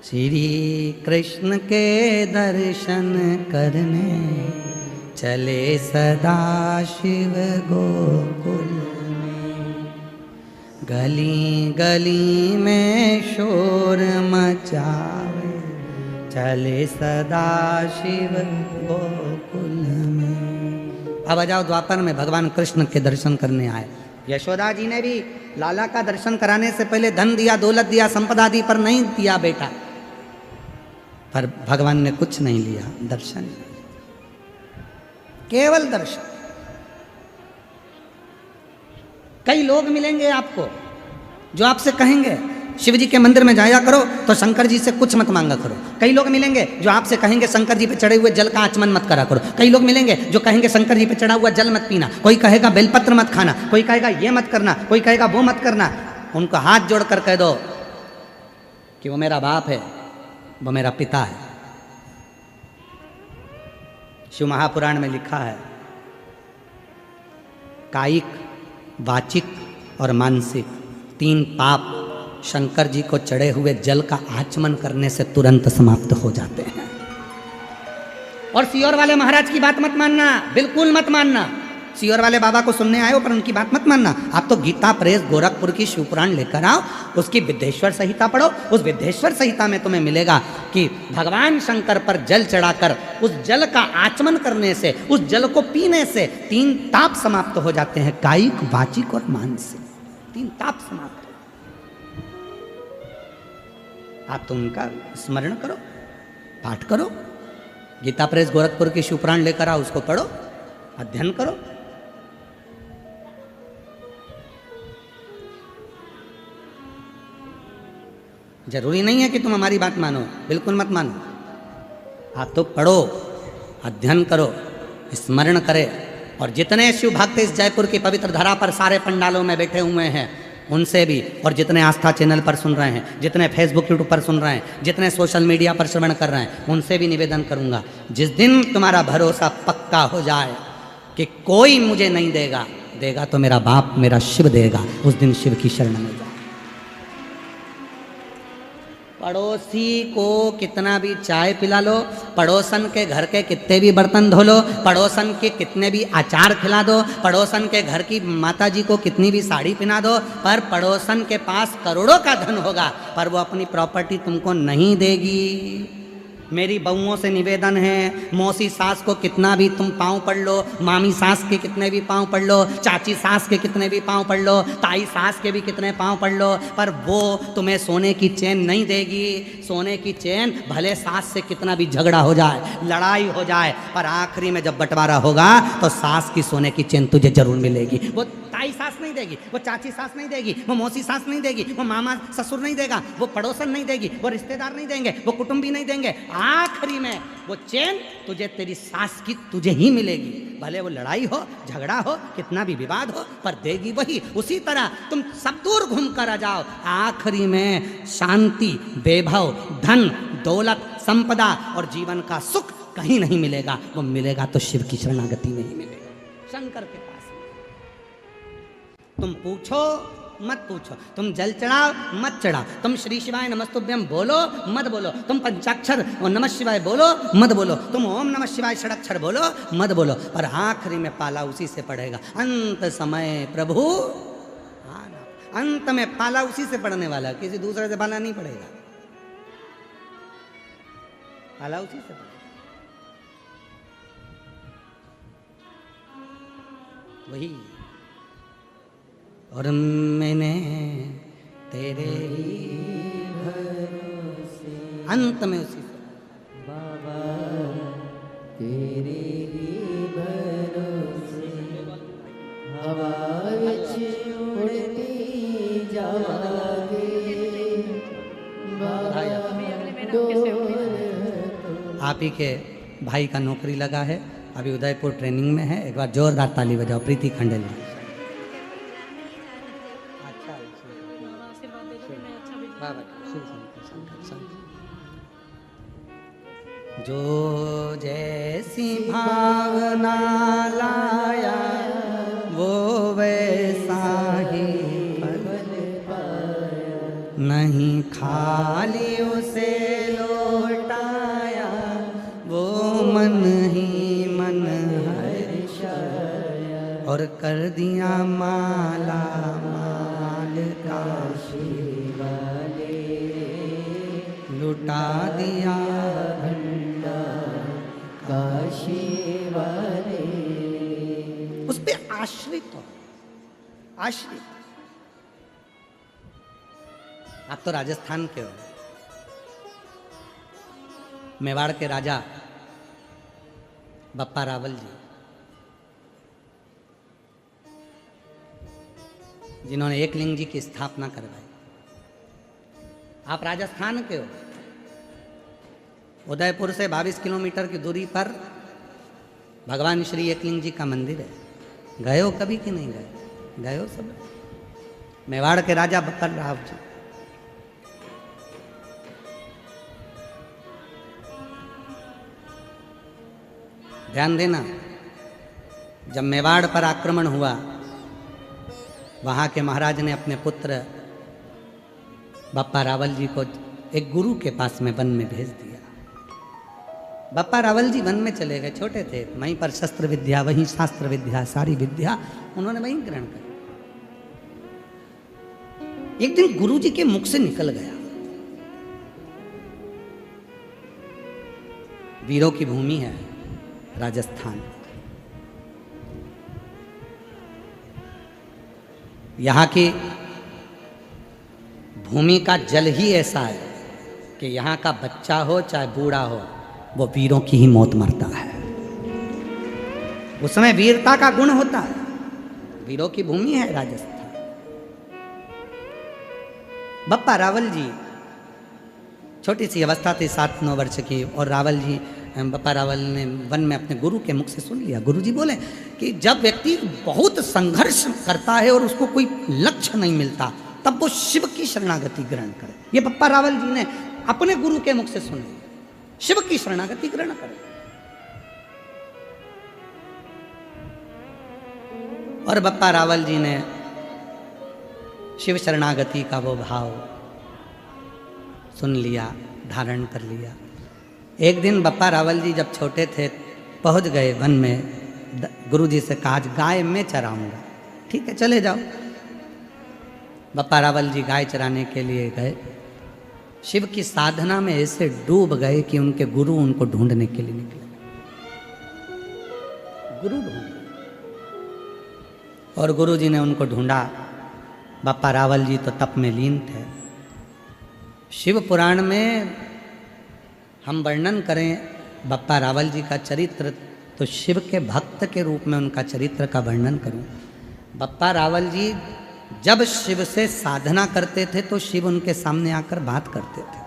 श्री कृष्ण के दर्शन करने चले सदा शिव गोकुल में, गली गली में शोर मचावे चले सदा शिव गोकुल में। अब आ जाओ द्वापर में, भगवान कृष्ण के दर्शन करने आए। यशोदा जी ने भी लाला का दर्शन कराने से पहले धन दिया, दौलत दिया, संपदा दी, पर नहीं दिया बेटा, पर भगवान ने कुछ नहीं लिया, दर्शन, केवल दर्शन। कई लोग मिलेंगे आपको जो आपसे कहेंगे शिव जी के मंदिर में जाया करो तो शंकर जी से कुछ मत मांगा करो। कई लोग मिलेंगे जो आपसे कहेंगे शंकर जी पे चढ़े हुए जल का आचमन मत करा करो। कई लोग मिलेंगे जो कहेंगे शंकर जी पे चढ़ा हुआ जल मत पीना, कोई कहेगा बेलपत्र मत खाना, कोई कहेगा ये मत करना, कोई कहेगा वो मत करना। उनको हाथ जोड़कर कह दो कि वो मेरा बाप है, वो मेरा पिता है। शिव महापुराण में लिखा है, कायिक, वाचिक और मानसिक 3 पाप शंकर जी को चढ़े हुए जल का आचमन करने से तुरंत समाप्त हो जाते हैं। और सियोर वाले महाराज की बात मत मानना, बिल्कुल मत मानना। सियोर वाले बाबा को सुनने आए हो पर उनकी बात मत मानना। आप तो गीता प्रेस गोरखपुर की शिवपुराण लेकर आओ, उसकी विद्येश्वर संहिता पढ़ो। उस विद्येश्वर संहिता में तुम्हें मिलेगा कि भगवान शंकर पर जल चढ़ाकर उस जल का आचमन करने से, उस जल को पीने से 3 ताप समाप्त हो जाते हैं, कायिक, वाचिक और मानसिक। 3 ताप समाप्त। आप तो उनका स्मरण करो, पाठ करो। गीता प्रेस गोरखपुर की शिवपुराण लेकर आओ, उसको पढ़ो, अध्ययन करो। जरूरी नहीं है कि तुम हमारी बात मानो, बिल्कुल मत मानो। आप तो पढ़ो, अध्ययन करो, स्मरण करे। और जितने शिव भक्त इस जयपुर की पवित्र धरा पर सारे पंडालों में बैठे हुए हैं, उनसे भी, और जितने आस्था चैनल पर सुन रहे हैं, जितने फेसबुक यूट्यूब पर सुन रहे हैं, जितने सोशल मीडिया पर श्रवण कर रहे हैं, उनसे भी निवेदन करूंगा, जिस दिन तुम्हारा भरोसा पक्का हो जाए कि कोई मुझे नहीं देगा, देगा तो मेरा बाप, मेरा शिव देगा, उस दिन शिव की शरण में जाओ। पड़ोसी को कितना भी चाय पिला लो, पड़ोसन के घर के कितने भी बर्तन धो लो, पड़ोसन के कितने भी अचार खिला दो, पड़ोसन के घर की माता जी को कितनी भी साड़ी पहना दो, पर पड़ोसन के पास करोड़ों का धन होगा पर वो अपनी प्रॉपर्टी तुमको नहीं देगी। मेरी बहुओं से निवेदन है, मौसी सास को कितना भी तुम पाँव पढ़ लो, मामी सास के कितने भी पाँव पढ़ लो, चाची सास के कितने भी पाँव पढ़ लो, ताई सास के भी कितने पाँव पढ़ लो, पर वो तुम्हें सोने की चेन नहीं देगी। सोने की चेन भले सास से कितना भी झगड़ा हो जाए, लड़ाई हो जाए, पर आखिरी में जब बंटवारा होगा तो सास की सोने की चेन तुझे जरूर मिलेगी। वो ताई सास नहीं देगी, वो चाची सास नहीं देगी, वो मौसी सास नहीं देगी, वो मामा ससुर नहीं देगा, वो पड़ोसन नहीं देगी, वो रिश्तेदार नहीं देंगे, वो कुटुंबी नहीं देंगे। आखिरी में वो चैन तुझे तेरी सास की तुझे ही मिलेगी। भले वो लड़ाई हो, झगड़ा हो, कितना भी विवाद हो, पर देगी वही। उसी तरह तुम सब दूर घूम कर आ जाओ, आखिरी में शांति, वैभव, धन, दौलत, संपदा और जीवन का सुख कहीं नहीं मिलेगा। वो मिलेगा तो शिव की शरणागति में ही मिलेगा, शंकर के पास। तुम पूछो मत पूछो, तुम जल चढ़ाओ मत चढ़ाओ, तुम श्री शिवाय नमस्तुभ्यम बोलो मत बोलो, तुम पंचाक्षर और नमः शिवाय बोलो मत बोलो, तुम ओम नमः शिवाय षडाक्षर बोलो मत बोलो, पर आखिरी में पाला उसी से पड़ेगा। अंत समय प्रभु आना, अंत में पाला उसी से पड़ने वाला, किसी दूसरे से पाला नहीं पड़ेगा, पाला उसी से पड़ेगा। वही और मैंने तेरे ही भरोसे, अंत में उसी से बाबा तेरे ही भरोसे, हवा विच उड़ती जावागे बाबा। आप ही के भाई का नौकरी लगा है, अभी उदयपुर ट्रेनिंग में है। एक बार जोरदार ताली बजाओ प्रीति खंडेल। जो जैसी भावना लाया वो वैसा ही फल पाया, नहीं खाली उसे लौटाया वो मन ही मन हर्षाया, और कर दिया माला माल काशी वाले, लुटा दिया काशी वाले। उस पे आश्रित हो, आश्रित। आप तो राजस्थान के हो, मेवाड़ के राजा बप्पा रावल जी, जिन्होंने एकलिंग जी की स्थापना करवाई। आप राजस्थान के हो, उदयपुर से 22 किलोमीटर की दूरी पर भगवान श्री एकलिंग जी का मंदिर है। गए हो कभी कि नहीं गए? गए हो सब? मेवाड़ के राजा बप्पा राव जी, ध्यान देना, जब मेवाड़ पर आक्रमण हुआ, वहाँ के महाराज ने अपने पुत्र बप्पा रावल जी को एक गुरु के पास में वन में भेज दिया। बप्पा रावल जी वन में चले गए, छोटे थे, वहीं पर शस्त्र विद्या, वहीं शास्त्र विद्या, सारी विद्या उन्होंने वहीं ग्रहण करी। एक दिन गुरु जी के मुख से निकल गया, वीरों की भूमि है राजस्थान, यहाँ की भूमि का जल ही ऐसा है कि यहाँ का बच्चा हो चाहे बूढ़ा हो, वो वीरों की ही मौत मरता है। उसमें वीरता का गुण होता है, वीरों की भूमि है राजस्थान। बप्पा रावल जी छोटी सी अवस्था थी, 7-9 वर्ष की, और रावल जी, बप्पा रावल ने वन में अपने गुरु के मुख से सुन लिया। गुरु जी बोले कि जब व्यक्ति बहुत संघर्ष करता है और उसको कोई लक्ष्य नहीं मिलता, तब वो शिव की शरणागति ग्रहण करे। ये बप्पा रावल जी ने अपने गुरु के मुख से सुन लिया, शिव की शरणागति ग्रहण करे। और बप्पा रावल जी ने शिव शरणागति का वो भाव सुन लिया, धारण कर लिया। एक दिन बप्पा रावल जी जब छोटे थे, पहुंच गए वन में, गुरु जी से कहा, गाय मैं चराऊंगा। ठीक है, चले जाओ। बप्पा रावल जी गाय चराने के लिए गए, शिव की साधना में ऐसे डूब गए कि उनके गुरु उनको ढूंढने के लिए निकले। गुरु ढूंढे और गुरु जी ने उनको ढूंढा। बप्पा रावल जी तो तप में लीन थे। शिव पुराण में हम वर्णन करें बप्पा रावल जी का चरित्र, तो शिव के भक्त के रूप में उनका चरित्र का वर्णन करूं। बप्पा रावल जी जब शिव से साधना करते थे तो शिव उनके सामने आकर बात करते थे।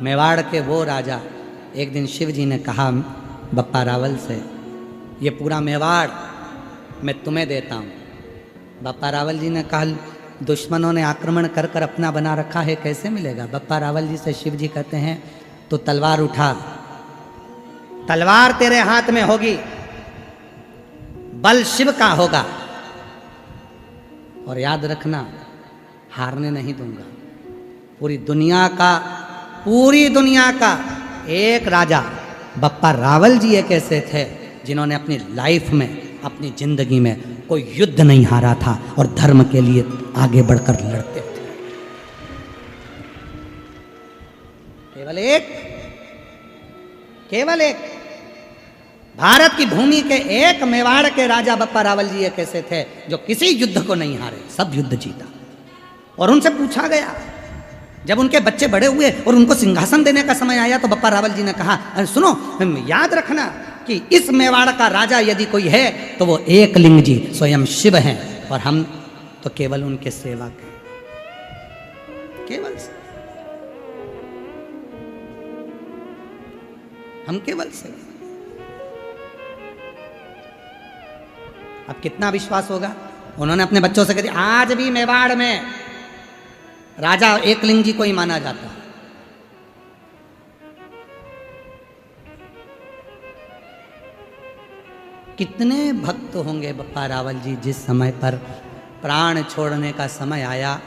मेवाड़ के वो राजा, एक दिन शिव जी ने कहा बप्पा रावल से, ये पूरा मेवाड़ मैं तुम्हें देता हूँ। बप्पा रावल जी ने कहा, दुश्मनों ने आक्रमण कर कर अपना बना रखा है, कैसे मिलेगा। बप्पा रावल जी से शिव जी कहते हैं, तो तलवार उठा, तलवार तेरे हाथ में होगी, बल शिव का होगा, और याद रखना हारने नहीं दूंगा। पूरी दुनिया का एक राजा बप्पा रावल जी एक ऐसे थे जिन्होंने अपनी लाइफ में, अपनी जिंदगी में कोई युद्ध नहीं हारा था और धर्म के लिए आगे बढ़कर लड़ते थे। केवल एक भारत की भूमि के एक मेवाड़ के राजा बप्पा रावल जी एक ऐसे थे जो किसी युद्ध को नहीं हारे, सब युद्ध जीता। और उनसे पूछा गया, जब उनके बच्चे बड़े हुए और उनको सिंहासन देने का समय आया, तो बप्पा रावल जी ने कहा, अरे सुनो, याद रखना कि इस मेवाड़ का राजा यदि कोई है तो वो एक लिंग जी स्वयं शिव हैं, और हम तो केवल उनके सेवक हैं। हम केवल सेवक। अब कितना विश्वास होगा। उन्होंने अपने बच्चों से कह दिया, आज भी मेवाड़ में राजा एकलिंग जी को ही माना जाता है। कितने भक्त होंगे बप्पा रावल जी, जिस समय पर प्राण छोड़ने का समय आया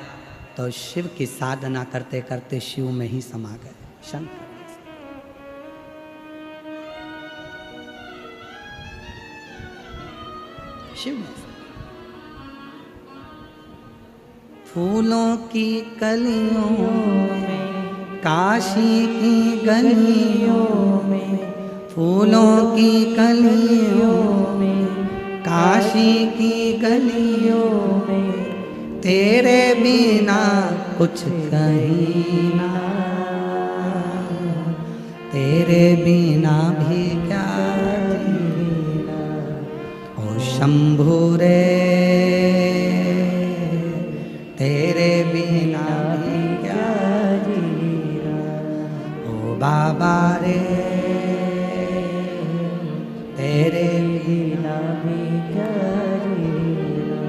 तो शिव की साधना करते करते शिव में ही समा गए। शंकर शिव में। फूलों की कलियों में, काशी की गलियों में, फूलों की कलियों में, काशी की गलियों में, तेरे बिना कुछ कहीं ना, तेरे बिना भी क्या जीना, ओ शंभू रे, तेरे बिना भी क्या जीना, ओ बाबा रे, तेरे बिना भी क्या जीना।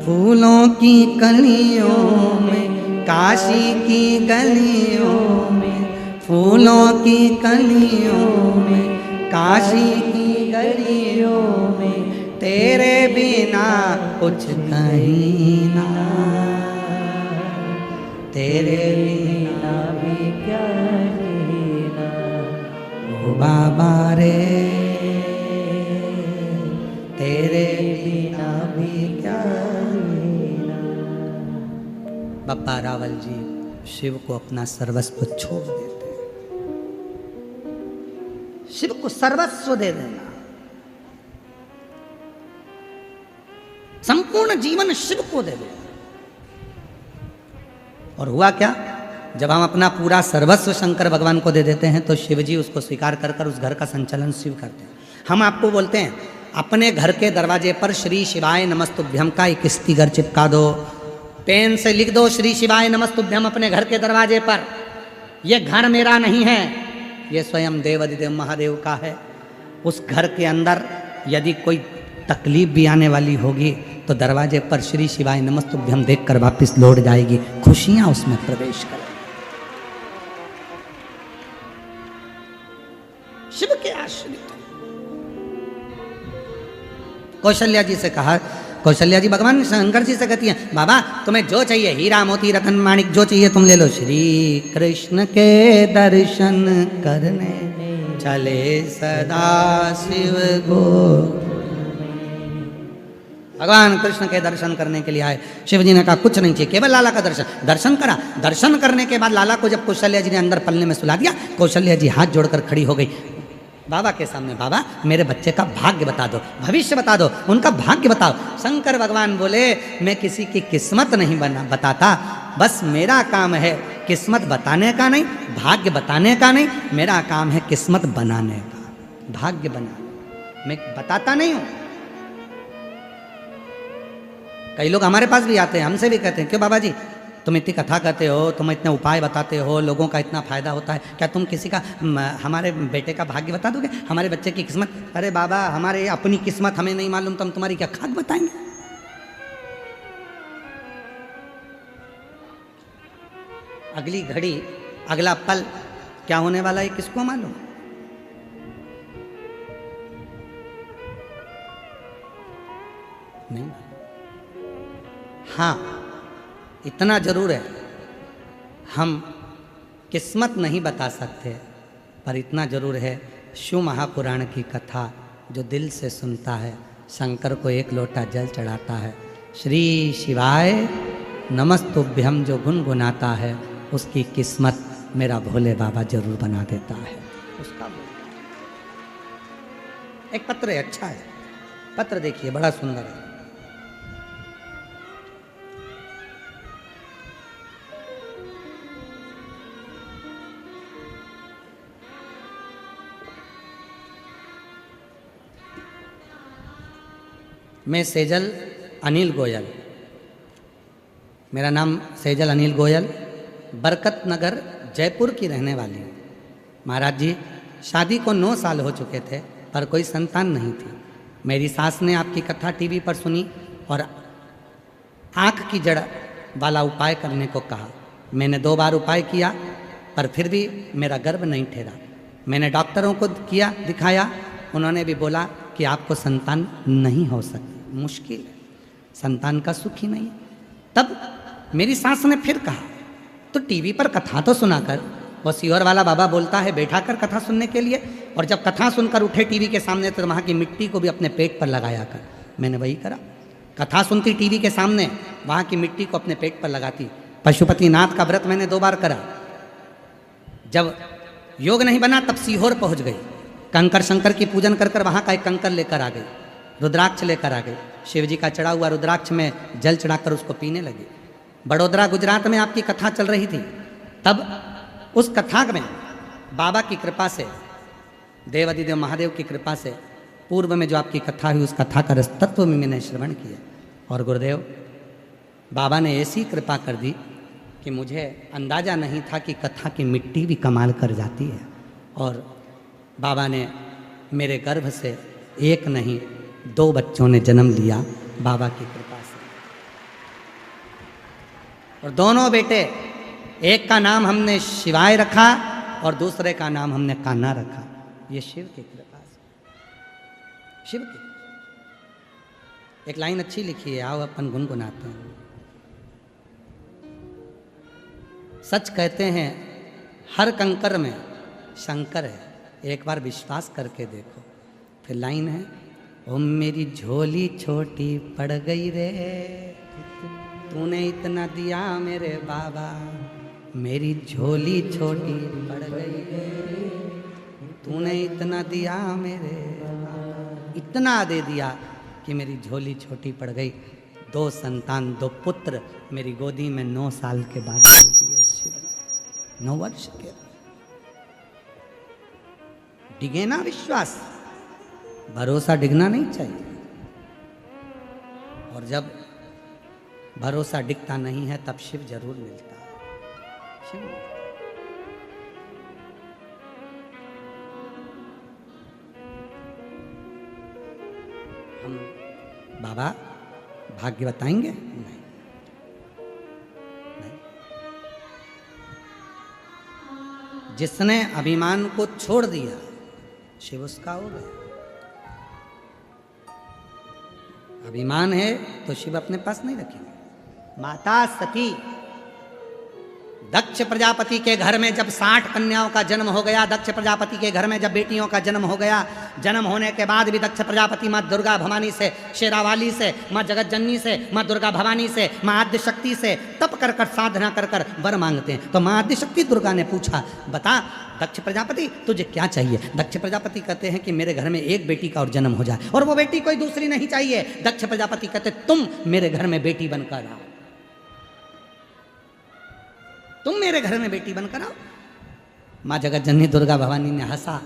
फूलों की कलियों में, काशी की गलियों में, फूलों की कलियों में, काशी की गलियों में, तेरे बिना कुछ कहीं ना, तेरे बिना भी क्या लेना, ओ बाबा रे, तेरे बिना भी क्या लेना। बाबा रावल जी शिव को अपना सर्वस्व छोड़ देते हैं। शिव को सर्वस्व दे देना, संपूर्ण जीवन शिव को दे देना। और हुआ क्या, जब हम अपना पूरा सर्वस्व शंकर भगवान को दे देते हैं तो शिव जी उसको स्वीकार कर कर उस घर का संचालन शिव करते हैं। हम आपको बोलते हैं अपने घर के दरवाजे पर श्री शिवाय नमस्तुभ्यम का एक स्टिकर चिपका दो, पेन से लिख दो श्री शिवाय नमस्तुभ्यम अपने घर के दरवाजे पर। यह घर मेरा नहीं है, यह स्वयं देवाधिदेव महादेव का है। उस घर के अंदर यदि कोई तकलीफ भी आने वाली होगी तो दरवाजे पर श्री शिवाय नमस्तुभ्यम देखकर वापस लौट जाएगी, खुशियां उसमें प्रवेश करें। शिव के आश्रित। कौशल्या जी से कहा, कौशल्या जी भगवान शंकर जी से कहती हैं, बाबा तुम्हें जो चाहिए, हीरा मोती रतन माणिक जो चाहिए तुम ले लो। श्री कृष्ण के दर्शन करने चले सदा शिव गो। भगवान कृष्ण के दर्शन करने के लिए आए। शिव जी ने कहा कुछ नहीं चाहिए, केवल लाला का दर्शन। दर्शन करा, दर्शन करने के बाद लाला को जब कौशल्या जी ने अंदर पलने में सुला दिया, कौशल्या जी हाथ जोड़कर खड़ी हो गई बाबा के सामने। बाबा मेरे बच्चे का भाग्य बता दो, भविष्य बता दो, उनका भाग्य बताओ। शंकर भगवान बोले मैं किसी की किस्मत नहीं बताता, बस मेरा काम है किस्मत बताने का नहीं, भाग्य बताने का नहीं, मेरा काम है किस्मत बनाने का, भाग्य बनाने। मैं बताता नहीं हूं। कई लोग हमारे पास भी आते हैं, हमसे भी कहते हैं क्यों बाबा जी तुम इतनी कथा करते हो, तुम इतने उपाय बताते हो, लोगों का इतना फायदा होता है, क्या तुम किसी का हमारे बेटे का भाग्य बता दोगे, हमारे बच्चे की किस्मत? अरे बाबा हमारे अपनी किस्मत हमें नहीं मालूम तो हम तुम्हारी क्या खाक बताएंगे? अगली घड़ी अगला पल क्या होने वाला है किसको मालूम? नहीं। हाँ इतना जरूर है, हम किस्मत नहीं बता सकते, पर इतना जरूर है शिव महापुराण की कथा जो दिल से सुनता है, शंकर को एक लोटा जल चढ़ाता है, श्री शिवाय नमस्तुभ्यम जो गुनगुनाता है, उसकी किस्मत मेरा भोले बाबा जरूर बना देता है। उसका एक पत्र है, अच्छा है पत्र, देखिए बड़ा सुंदर है। मैं सेजल अनिल गोयल, मेरा नाम सेजल अनिल गोयल, बरकत नगर जयपुर की रहने वाली हूँ। महाराज जी शादी को 9 साल हो चुके थे पर कोई संतान नहीं थी। मेरी सास ने आपकी कथा टीवी पर सुनी और आँख की जड़ वाला उपाय करने को कहा। मैंने 2 बार उपाय किया पर फिर भी मेरा गर्भ नहीं ठहरा। मैंने डॉक्टरों को किया, दिखाया, उन्होंने भी बोला कि आपको संतान नहीं हो सकती, मुश्किल है, संतान का सुख ही नहीं। तब मेरी सास ने फिर कहा तो टीवी पर कथा तो सुनाकर, वो सीहोर वाला बाबा बोलता है बैठा कर कथा सुनने के लिए, और जब कथा सुनकर उठे टीवी के सामने तो वहाँ की मिट्टी को भी अपने पेट पर लगाया कर। मैंने वही करा, कथा सुनती टीवी के सामने, वहाँ की मिट्टी को अपने पेट पर लगाती। पशुपतिनाथ का व्रत मैंने 2 बार करा। जब योग नहीं बना तब सीहोर पहुँच गई, कंकर शंकर की पूजन कर कर वहाँ का एक कंकर लेकर आ गई, रुद्राक्ष लेकर आ गई, शिव जी का चढ़ा हुआ रुद्राक्ष में जल चढ़ाकर उसको पीने लगी। बड़ोदरा गुजरात में आपकी कथा चल रही थी, तब उस कथा में बाबा की कृपा से, देवाधिदेव महादेव की कृपा से, पूर्व में जो आपकी कथा हुई उस कथा का रसतत्व में मैंने श्रवण किया, और गुरुदेव बाबा ने ऐसी कृपा कर दी कि मुझे अंदाज़ा नहीं था कि कथा की मिट्टी भी कमाल कर जाती है। और बाबा ने मेरे गर्भ से 1 नहीं 2 बच्चों ने जन्म लिया बाबा की कृपा से। और दोनों बेटे, एक का नाम हमने शिवाय रखा और दूसरे का नाम हमने कान्हा रखा। ये शिव की कृपा से, शिव की। एक लाइन अच्छी लिखी है, आओ अपन गुनगुनाते हैं। सच कहते हैं हर कंकर में शंकर है, एक बार विश्वास करके देखो। फिर लाइन है, ओ मेरी झोली छोटी पड़ गई रे, तूने इतना दिया मेरे बाबा, मेरी झोली छोटी पड़ गई रे, तूने इतना दिया मेरे बाबा। इतना दे दिया कि मेरी झोली छोटी पड़ गई। 2 संतान, 2 पुत्र मेरी गोदी में 9 साल के बाद दे दिए शिव ने, 9 वर्ष के। डिगे ना विश्वास, भरोसा डिगना नहीं चाहिए। और जब भरोसा डिगता नहीं है तब शिव जरूर मिलता है। शिव हम बाबा भाग्य बताएंगे? नहीं, नहीं। जिसने अभिमान को छोड़ दिया शिव उसका हो गया। अभिमान है तो शिव अपने पास नहीं रखेंगे। माता सती दक्ष प्रजापति के घर में जब 60 कन्याओं का जन्म हो गया, दक्ष प्रजापति के घर में जब बेटियों का जन्म हो गया, जन्म होने के बाद भी दक्ष प्रजापति माँ दुर्गा भवानी से, शेरावाली से, माँ जगत जननी से, माँ दुर्गा भवानी से, माँ आद्य शक्ति से तप कर कर साधना कर कर वर मांगते हैं। तो माँ आद्य शक्ति दुर्गा ने पूछा, बता दक्ष प्रजापति तुझे क्या चाहिए? दक्ष प्रजापति कहते हैं कि मेरे घर में एक बेटी का और जन्म हो जाए, और वो बेटी कोई दूसरी नहीं चाहिए। दक्ष प्रजापति कहते तुम मेरे घर में बेटी बनकर आओ, तुम मेरे घर में बेटी बनकर आओ। माँ जगत जननी दुर्गा भवानी ने हंसा,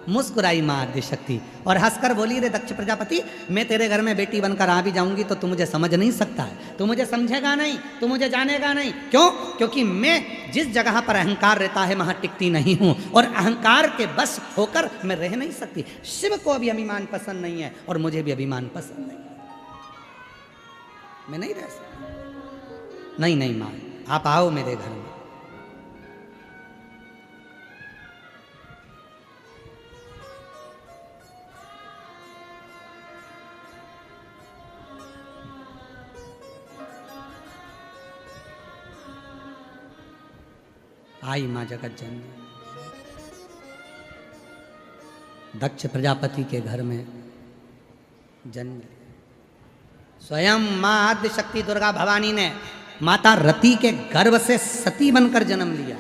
मुस्कुराई माँ आद्य शक्ति और हंसकर बोली, रे दक्ष प्रजापति मैं तेरे घर में बेटी बनकर आ भी जाऊंगी तो तू मुझे समझ नहीं सकता है, तू मुझे समझेगा नहीं, तू मुझे जानेगा नहीं। क्यों? क्योंकि मैं जिस जगह पर अहंकार रहता है वहां टिकती नहीं हूं, और अहंकार के बस होकर मैं रह नहीं सकती। शिव को भी अभिमान पसंद नहीं है और मुझे भी अभिमान पसंद नहीं है, मैं नहीं रह सकती। नहीं नहीं माँ, आप आओ मेरे घर में। आई माँ जगत जननी, दक्ष प्रजापति के घर में जन्म। स्वयं माँ आद्य शक्ति दुर्गा भवानी ने माता रति के गर्भ से सती बनकर जन्म लिया।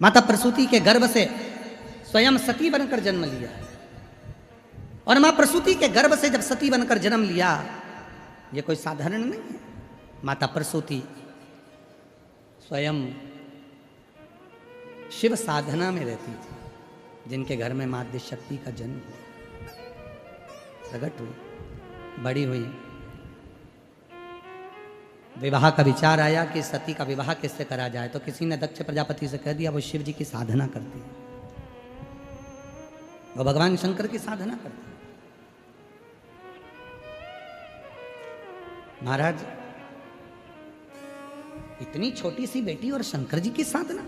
माता प्रसूति के गर्भ से स्वयं सती बनकर जन्म लिया। और मां प्रसूति के गर्भ से जब सती बनकर जन्म लिया, ये कोई साधारण नहीं है। माता प्रसूति स्वयं शिव साधना में रहती थी, जिनके घर में माँ आद्य शक्ति का जन्म हुआ, प्रकट हुई, बड़ी हुई। विवाह का विचार आया कि सती का विवाह किससे करा जाए, तो किसी ने दक्ष प्रजापति से कह दिया वो शिव जी की साधना करती है, वो भगवान शंकर की साधना करती है। महाराज इतनी छोटी सी बेटी और शंकर जी की साधना।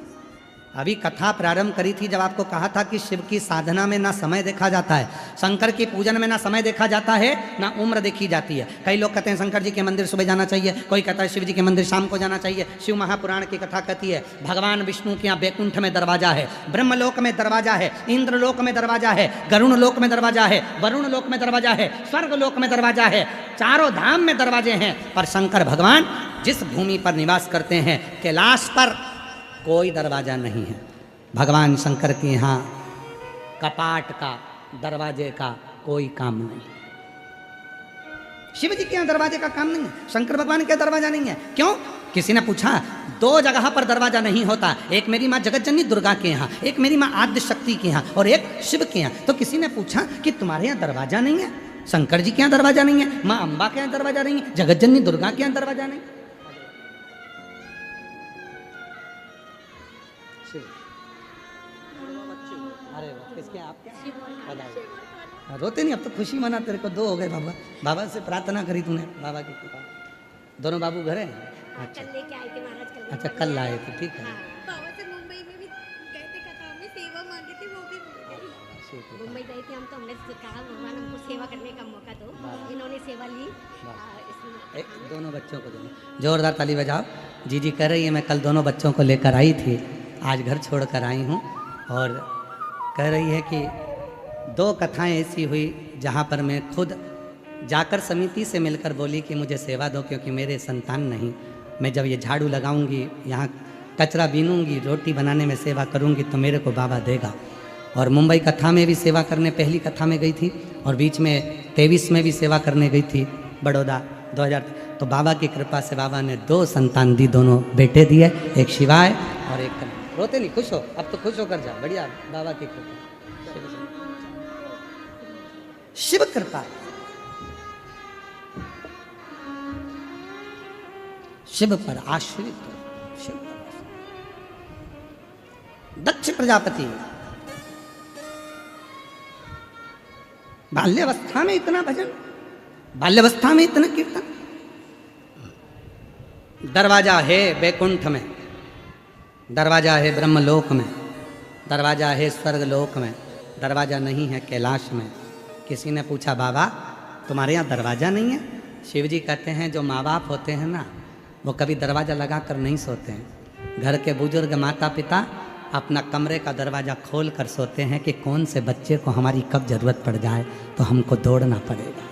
अभी कथा प्रारंभ करी थी जब आपको कहा था कि शिव की साधना में ना समय देखा जाता है, शंकर की पूजन में ना समय देखा जाता है, ना उम्र देखी जाती है। कई लोग कहते हैं शंकर जी के मंदिर सुबह जाना चाहिए, कोई कहता है शिव जी के मंदिर शाम को जाना चाहिए। शिव महापुराण की कथा कहती है भगवान विष्णु के यहाँ बैकुंठ में दरवाजा है, ब्रह्मलोक में दरवाजा है, इंद्रलोक में दरवाजा है, गरुण लोक में दरवाजा है, वरुण लोक में दरवाजा है, स्वर्ग लोक में दरवाजा है, चारों धाम में दरवाजे हैं। पर शंकर भगवान जिस भूमि पर निवास करते हैं, कैलाश पर कोई दरवाजा नहीं है। भगवान शंकर के यहाँ कपाट का, दरवाजे का कोई काम नहीं। शिव जी के यहाँ दरवाजे का काम नहीं है, शंकर भगवान के दरवाजा नहीं है। क्यों? किसी ने पूछा, 2 जगह पर दरवाजा नहीं होता, एक मेरी माँ जगत जननी दुर्गा के यहाँ, एक मेरी माँ आद्य शक्ति के यहाँ, और एक शिव के यहाँ। तो किसी ने पूछा कि तुम्हारे यहाँ दरवाजा नहीं है, शंकर जी के यहाँ दरवाजा नहीं है, माँ अम्बा के यहाँ दरवाजा नहीं है, जगत जननी दुर्गा के यहाँ दरवाजा नहीं। अरे किसके? आपके? रोते नहीं, अब तो खुशी मना, तेरे को 2 हो गए बाबा। बाबा से प्रार्थना करी तूने, बाबा की कृपा। दोनों बाबू घर हैं? अच्छा, अच्छा कल लाए थे, ठीक है। बाबा से मुंबई में भी गए थे, कथा में सेवा मांगी थी, वो भी मिल गई। मुंबई गए थे हम, तो हमने कहा भगवान हमको सेवा करने का मौका दो। इन्होंने सेवा ली। दोनों बच्चों को दोनों जोरदार ताली बजाओ। जी कह रही है मैं कल दोनों बच्चों को लेकर आई थी, आज घर छोड़ कर आई हूँ। और कह रही है कि 2 कथाएं ऐसी हुई जहाँ पर मैं खुद जाकर समिति से मिलकर बोली कि मुझे सेवा दो, क्योंकि मेरे संतान नहीं। मैं जब ये झाड़ू लगाऊंगी, यहाँ कचरा बीनूंगी, रोटी बनाने में सेवा करूंगी तो मेरे को बाबा देगा। और मुंबई कथा में भी सेवा करने पहली कथा में गई थी, और बीच में 23 में भी सेवा करने गई थी बड़ौदा 2000। तो बाबा की कृपा से बाबा ने 2 संतान दी, दोनों बेटे दिए, एक शिवाय और एक कन्हैया। रोते नहीं, खुश हो, अब तो खुश होकर जा, बढ़िया बाबा की कृपा, शिव कृपा, शिव पर आश्रित हो, शिव पर। दक्ष प्रजापति बाल्यावस्था में इतना भजन, बाल्यावस्था में इतना कीर्तन। दरवाजा है बैकुंठ में, दरवाजा है ब्रह्मलोक में, दरवाजा है स्वर्गलोक में, दरवाजा नहीं है कैलाश में। किसी ने पूछा बाबा तुम्हारे यहाँ दरवाजा नहीं है? शिव जी कहते हैं जो माँ बाप होते हैं ना, वो कभी दरवाज़ा लगा कर नहीं सोते हैं। घर के बुजुर्ग माता पिता अपना कमरे का दरवाज़ा खोल कर सोते हैं कि कौन से बच्चे को हमारी कब ज़रूरत पड़ जाए तो हमको दौड़ना पड़ेगा।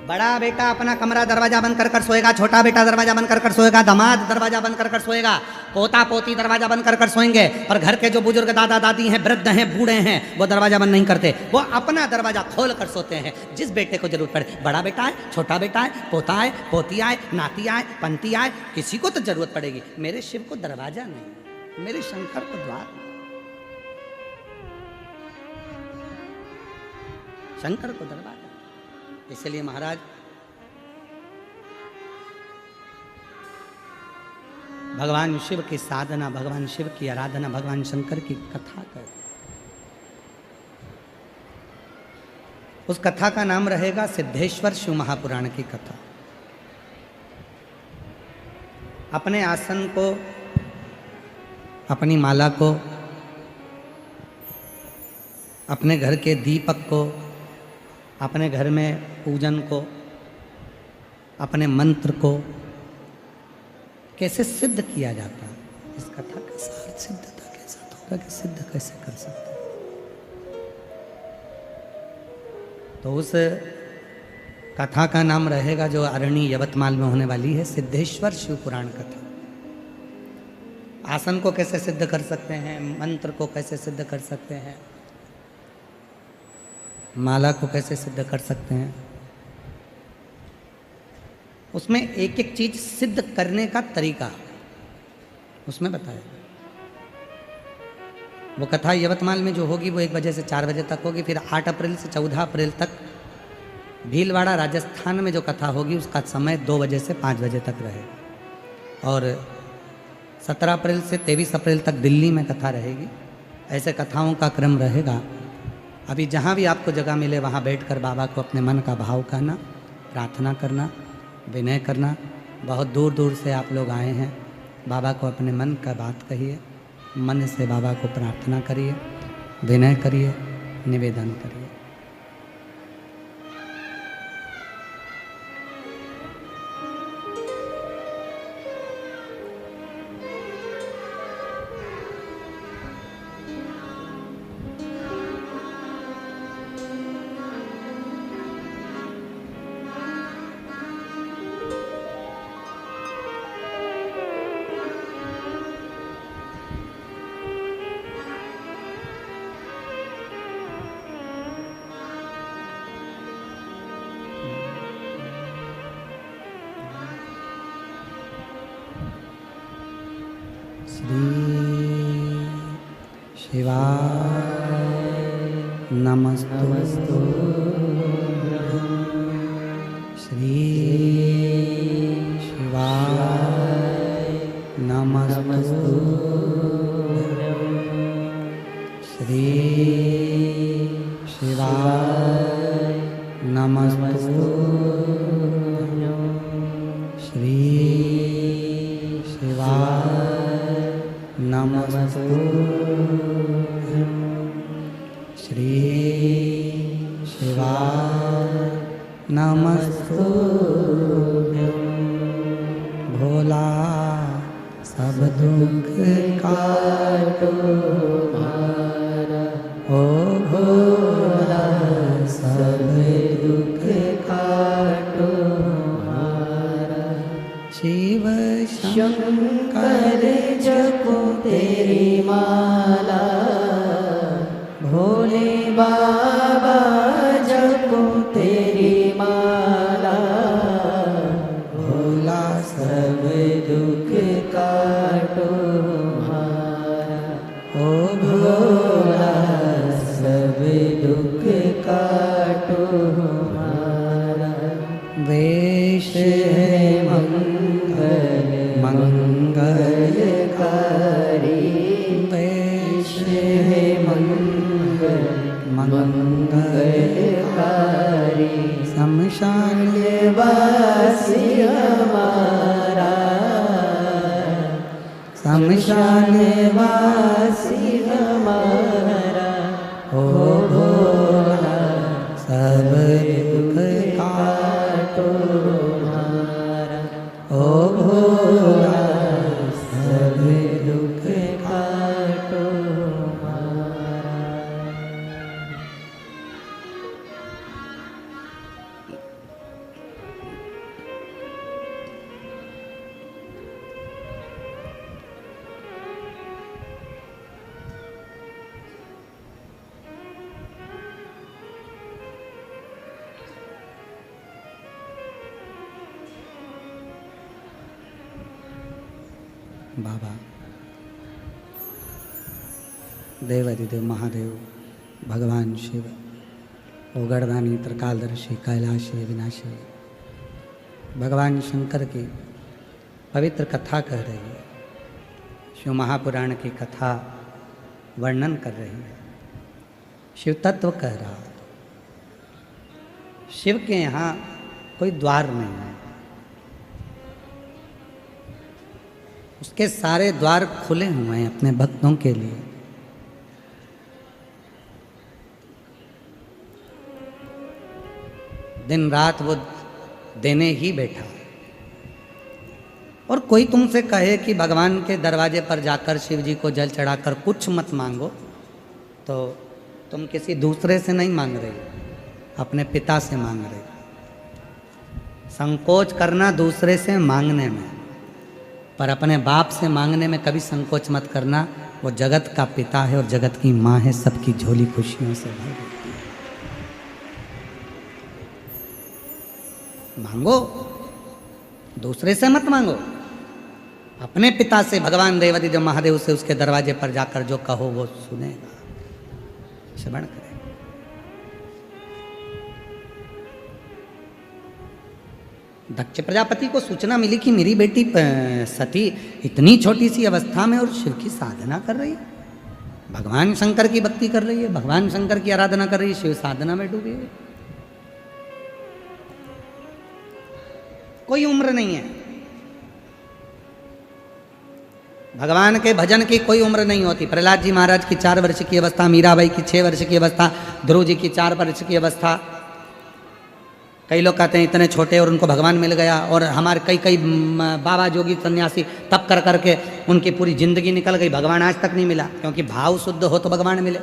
बड़ा बेटा अपना कमरा दरवाजा बंद कर कर सोएगा, छोटा बेटा दरवाजा बंद कर कर सोएगा, दामाद दरवाजा बंद कर कर सोएगा, पोता पोती दरवाजा बंद कर कर सोएंगे। और घर के जो बुजुर्ग दादा दादी हैं, वृद्ध हैं, बूढ़े हैं, वो दरवाजा बंद नहीं करते, वो अपना दरवाजा खोल कर सोते हैं। जिस बेटे को जरूरत पड़े, बड़ा बेटा है, छोटा बेटा है, पोता है, पोती आए, नाती आए, पंती आए, किसी को तो जरूरत पड़ेगी। मेरे शिव को दरवाजा नहीं, मेरे शंकर को द्वार, शंकर को दरवाजा। इसलिए महाराज भगवान शिव की साधना, भगवान शिव की आराधना, भगवान शंकर की कथा कर, उस कथा का नाम रहेगा सिद्धेश्वर शिव महापुराण की कथा। अपने आसन को, अपनी माला को, अपने घर के दीपक को, अपने घर में पूजन को, अपने मंत्र को कैसे सिद्ध किया जाता है, इस कथा का सार सिद्धता कैसा होगा कि सिद्ध कैसे कर सकते हैं। तो उस कथा का नाम रहेगा जो अरणी यवतमाल में होने वाली है, सिद्धेश्वर शिव पुराण कथा। आसन को कैसे सिद्ध कर सकते हैं, मंत्र को कैसे सिद्ध कर सकते हैं, माला को कैसे सिद्ध कर सकते हैं, उसमें एक एक चीज सिद्ध करने का तरीका उसमें बताया। वो कथा यवतमाल में जो होगी वो 1 बजे से 4 बजे तक होगी। फिर 8 अप्रैल से 14 अप्रैल तक भीलवाड़ा राजस्थान में जो कथा होगी उसका समय 2 बजे से 5 बजे तक रहेगा। और 17 अप्रैल से 23 अप्रैल तक दिल्ली में कथा रहेगी। ऐसे कथाओं का क्रम रहेगा। अभी जहाँ भी आपको जगह मिले वहाँ बैठकर बाबा को अपने मन का भाव कहना, प्रार्थना करना, विनय करना। बहुत दूर दूर से आप लोग आए हैं, बाबा को अपने मन का बात कहिए, मन से बाबा को प्रार्थना करिए, विनय करिए, निवेदन करिए। नमस्तु श्री शिवाय नमस्तु श्री शिवाय नमस्तु श्री श्री शिवाय नमस्तुभ्यं। भोला सब दुख काटो हमारा, ओ भोला सब दुख काटो हमारा। शिव शंकर जपो तेरी माला, भोले बाबा जपो तेरी माला। भोला सब दुख काटो हमारा, ओ भोला सब दुख काटो हमारा। वेश है मंगल मंगलकारी, वेश है मंगल मंगलकारी। शमशान वासी हमारा, शमशान वासी हमारा। ओ भोला सब दुख काटो हमारा, ओ भोला सब दुख काटो हमारा। बाबा देवाधिदेव महादेव भगवान शिव ओगड़दानी त्रिकालदर्शी कैलाशी अविनाशी भगवान शंकर की पवित्र कथा कह रही है। शिव महापुराण की कथा वर्णन कर रही है, शिव तत्व कह रहा है। शिव के यहाँ कोई द्वार नहीं है, उसके सारे द्वार खुले हुए हैं अपने भक्तों के लिए। दिन रात वो देने ही बैठा। और कोई तुमसे कहे कि भगवान के दरवाजे पर जाकर शिव जी को जल चढ़ाकर कुछ मत मांगो, तो तुम किसी दूसरे से नहीं मांग रहे, अपने पिता से मांग रहे। संकोच करना दूसरे से मांगने में, पर अपने बाप से मांगने में कभी संकोच मत करना। वो जगत का पिता है और जगत की माँ है, सबकी झोली खुशियों से भर देती है। मांगो, दूसरे से मत मांगो, अपने पिता से, भगवान देवाधिदेव महादेव से उसके दरवाजे पर जाकर जो कहो वो सुनेगा, श्रवण करेगा। दक्ष प्रजापति को सूचना मिली कि मेरी बेटी सती इतनी छोटी सी अवस्था में और शिव की साधना कर रही है, भगवान शंकर की भक्ति कर रही है, भगवान शंकर की आराधना कर रही है, शिव साधना में डूबी है। कोई उम्र नहीं है, भगवान के भजन की कोई उम्र नहीं होती। प्रहलाद जी महाराज की 4 वर्ष की अवस्था, मीराबाई की 6 वर्ष की अवस्था, ध्रुव जी की 4 वर्ष की अवस्था। कई लोग कहते हैं इतने छोटे और उनको भगवान मिल गया, और हमारे कई बाबा जोगी सन्यासी तप कर करके उनकी पूरी जिंदगी निकल गई, भगवान आज तक नहीं मिला। क्योंकि भाव शुद्ध हो तो भगवान मिले।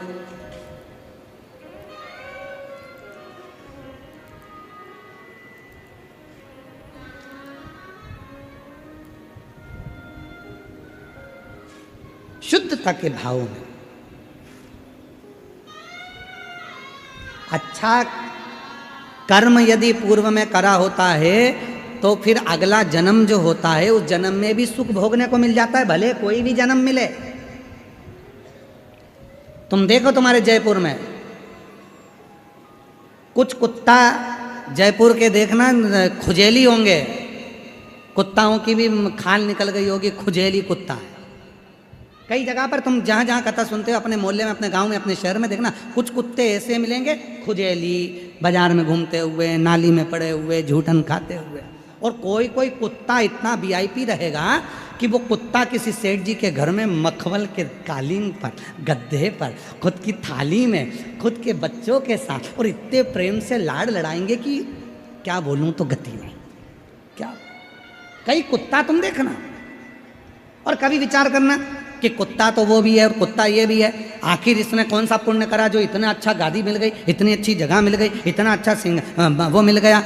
शुद्धता के भावों में अच्छा कर्म यदि पूर्व में करा होता है तो फिर अगला जन्म जो होता है उस जन्म में भी सुख भोगने को मिल जाता है, भले कोई भी जन्म मिले। तुम देखो तुम्हारे जयपुर में कुछ कुत्ता, जयपुर के देखना खुजेली होंगे, कुत्ताओं की भी खाल निकल गई होगी, खुजेली कुत्ता है। कई जगह पर तुम जहाँ जहाँ कथा सुनते हो, अपने मोहल्ले में, अपने गांव में, अपने शहर में देखना, कुछ कुत्ते ऐसे मिलेंगे खुजेली, बाजार में घूमते हुए, नाली में पड़े हुए, झूठन खाते हुए। और कोई कोई कुत्ता इतना वीआईपी रहेगा कि वो कुत्ता किसी सेठ जी के घर में मखमल के कालीन पर, गद्दे पर, खुद की थाली में, खुद के बच्चों के साथ और इतने प्रेम से लाड़ लड़ाएंगे कि क्या बोलूं तो गति नहीं। क्या कई कुत्ता तुम देखना और कभी विचार करना कि कुत्ता तो वो भी है और कुत्ता ये भी है, आखिर इसने कौन सा पुण्य करा जो इतना अच्छा गादी मिल गई, इतनी अच्छी जगह मिल गई, इतना अच्छा वो मिल गया,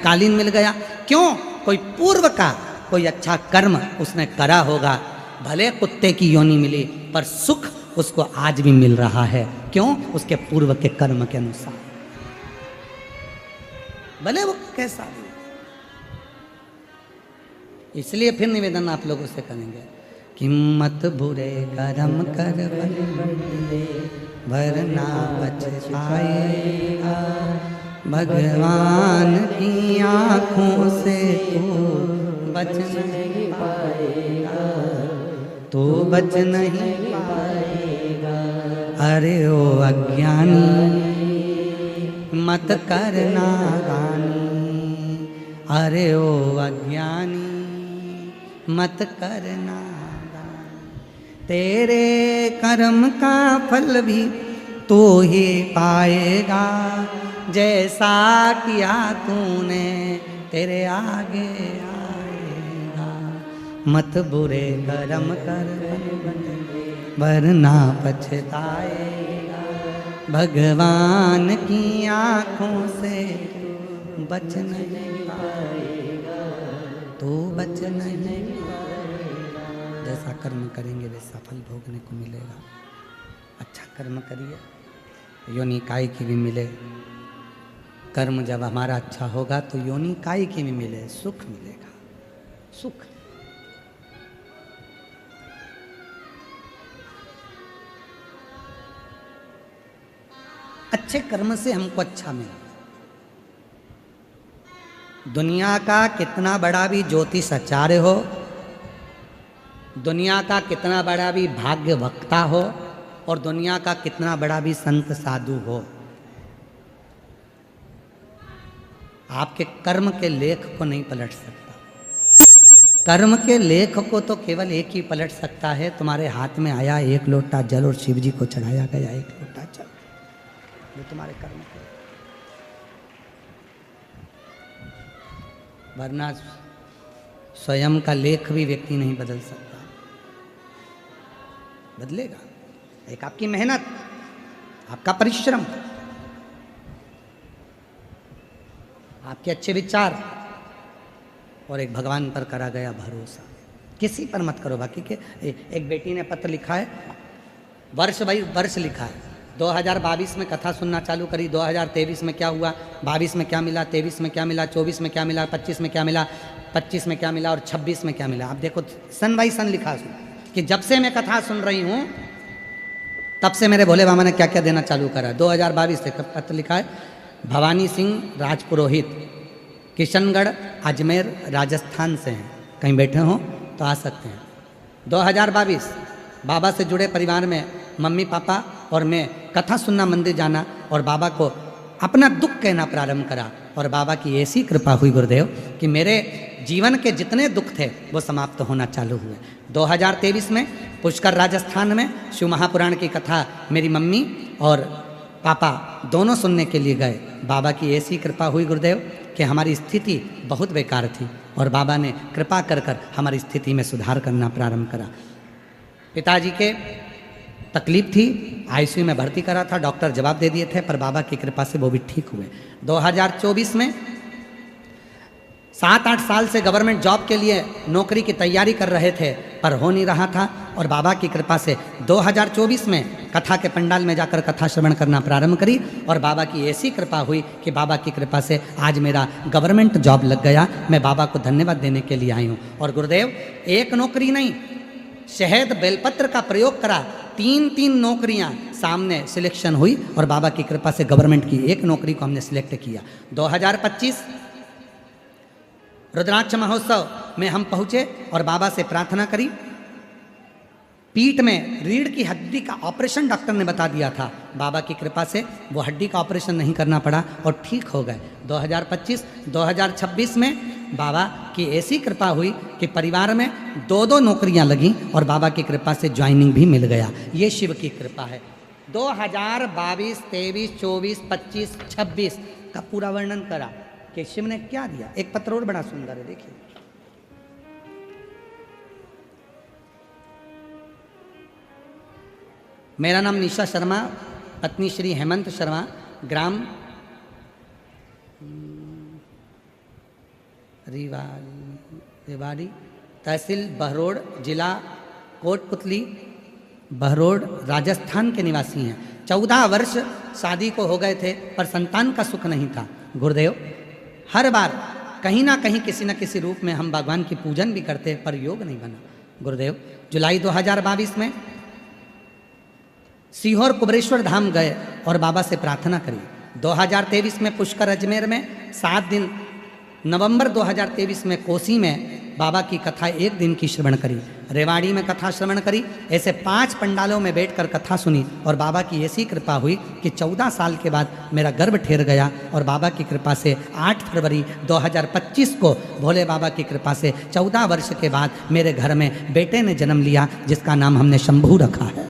कालीन मिल गया। क्यों? कोई पूर्व का कोई अच्छा कर्म उसने करा होगा। भले कुत्ते की योनि मिली पर सुख उसको आज भी मिल रहा है। क्यों? उसके पूर्व के कर्म के अनुसार, भले वो कैसा भी। इसलिए फिर निवेदन आप लोगों से करेंगे कि मत बुरे कर्म कर वरना पछताएगा, भगवान की आँखों से तू बच नहीं पाएगा, तू बच नहीं पाएगा। अरे ओ अज्ञानी मत करना गानी, अरे ओ अज्ञानी मत करना गानी। तेरे कर्म का फल भी तू ही पाएगा, जैसा किया तूने तेरे आगे आएगा। मत बुरे कर्म कर वरना पछताएगा, भगवान की आँखों से बच नहीं पाएगा, तू बच नहीं पाएगा। जैसा कर्म करेंगे वैसा फल भोगने को मिलेगा। अच्छा कर्म करिए, योनि काय की भी मिले। कर्म जब हमारा अच्छा होगा तो योनि काय की भी मिले, सुख मिलेगा, सुख। अच्छे कर्म से हमको अच्छा मिले। दुनिया का कितना बड़ा भी ज्योतिष आचार्य हो, दुनिया का कितना बड़ा भी भाग्य वक्ता हो और दुनिया का कितना बड़ा भी संत साधु हो, आपके कर्म के लेख को नहीं पलट सकता। कर्म के लेख को तो केवल एक ही पलट सकता है, तुम्हारे हाथ में आया एक लोटा जल और शिव जी को चढ़ाया गया एक लोटा जल, ये तुम्हारे कर्म के। वरना स्वयं का लेख भी व्यक्ति नहीं बदल सकता। बदलेगा एक आपकी मेहनत, आपका परिश्रम, आपके अच्छे विचार और एक भगवान पर करा गया भरोसा। किसी पर मत करो। बाकी के एक बेटी ने पत्र लिखा है, वर्ष भाई वर्ष लिखा है, 2022 में कथा सुनना चालू करी, 2023 में क्या हुआ, 22 में क्या मिला, 23 में क्या मिला, 24 में क्या मिला, 25 में क्या मिला, 25 में क्या मिला और 26 में क्या मिला। आप देखो सन बाई सन लिखा कि जब से मैं कथा सुन रही हूँ तब से मेरे भोले बाबा ने क्या क्या देना चालू करा। 2022 से पत्र लिखा है, भवानी सिंह राजपुरोहित, किशनगढ़ अजमेर राजस्थान से हैं, कहीं बैठे हों तो आ सकते हैं। 2022 बाबा से जुड़े परिवार में मम्मी पापा और मैं कथा सुनना, मंदिर जाना और बाबा को अपना दुख कहना प्रारंभ करा। और बाबा की ऐसी कृपा हुई गुरुदेव कि मेरे जीवन के जितने दुख थे वो समाप्त होना चालू हुए। 2023 में पुष्कर राजस्थान में शिव महापुराण की कथा मेरी मम्मी और पापा दोनों सुनने के लिए गए। बाबा की ऐसी कृपा हुई गुरुदेव कि हमारी स्थिति बहुत बेकार थी और बाबा ने कृपा कर कर हमारी स्थिति में सुधार करना प्रारंभ करा। पिताजी के तकलीफ थी, आईसीयू में भर्ती करा था, डॉक्टर जवाब दे दिए थे, पर बाबा की कृपा से वो भी ठीक हुए। 2024 में 7-8 साल से गवर्नमेंट जॉब के लिए नौकरी की तैयारी कर रहे थे पर हो नहीं रहा था और बाबा की कृपा से 2024 में कथा के पंडाल में जाकर कथा श्रवण करना प्रारंभ करी और बाबा की ऐसी कृपा हुई कि बाबा की कृपा से आज मेरा गवर्नमेंट जॉब लग गया। मैं बाबा को धन्यवाद देने के लिए आई हूँ। और गुरुदेव एक नौकरी नहीं, शहद बेलपत्र का प्रयोग करा, 3 नौकरियां सामने सिलेक्शन हुई और बाबा की कृपा से गवर्नमेंट की एक नौकरी को हमने सिलेक्ट किया। 2025 रुद्राक्ष महोत्सव में हम पहुंचे और बाबा से प्रार्थना करी। पीठ में रीढ़ की हड्डी का ऑपरेशन डॉक्टर ने बता दिया था, बाबा की कृपा से वो हड्डी का ऑपरेशन नहीं करना पड़ा और ठीक हो गए। 2025-2026 में बाबा की ऐसी कृपा हुई कि परिवार में 2-2 नौकरियां लगी और बाबा की कृपा से ज्वाइनिंग भी मिल गया। ये शिव की कृपा है। 2022, 23, 24, 25, 26 का पूरा वर्णन करा कि शिव ने क्या दिया। एक पत्र और बड़ा सुंदर है, देखिए। मेरा नाम निशा शर्मा, पत्नी श्री हेमंत शर्मा, ग्राम रेवाड़ी, तहसील बहरोड, जिला कोटपुतली, बहरोड, राजस्थान के निवासी हैं। 14 वर्ष शादी को हो गए थे पर संतान का सुख नहीं था। गुरुदेव, हर बार कहीं ना कहीं किसी न किसी रूप में हम भगवान की पूजन भी करते पर योग नहीं बना। गुरुदेव, जुलाई 2022 में सीहोर कुबरेश्वर धाम गए और बाबा से प्रार्थना करी। 2023 में पुष्कर अजमेर में 7 दिन, नवंबर 2023 में कोसी में बाबा की कथा 1 दिन की श्रवण करी, रेवाड़ी में कथा श्रवण करी। ऐसे 5 पंडालों में बैठकर कथा सुनी और बाबा की ऐसी कृपा हुई कि 14 साल के बाद मेरा गर्भ ठहर गया और बाबा की कृपा से 8 फरवरी 2025 को भोले बाबा की कृपा से 14 वर्ष के बाद मेरे घर में बेटे ने जन्म लिया, जिसका नाम हमने शंभू रखा है।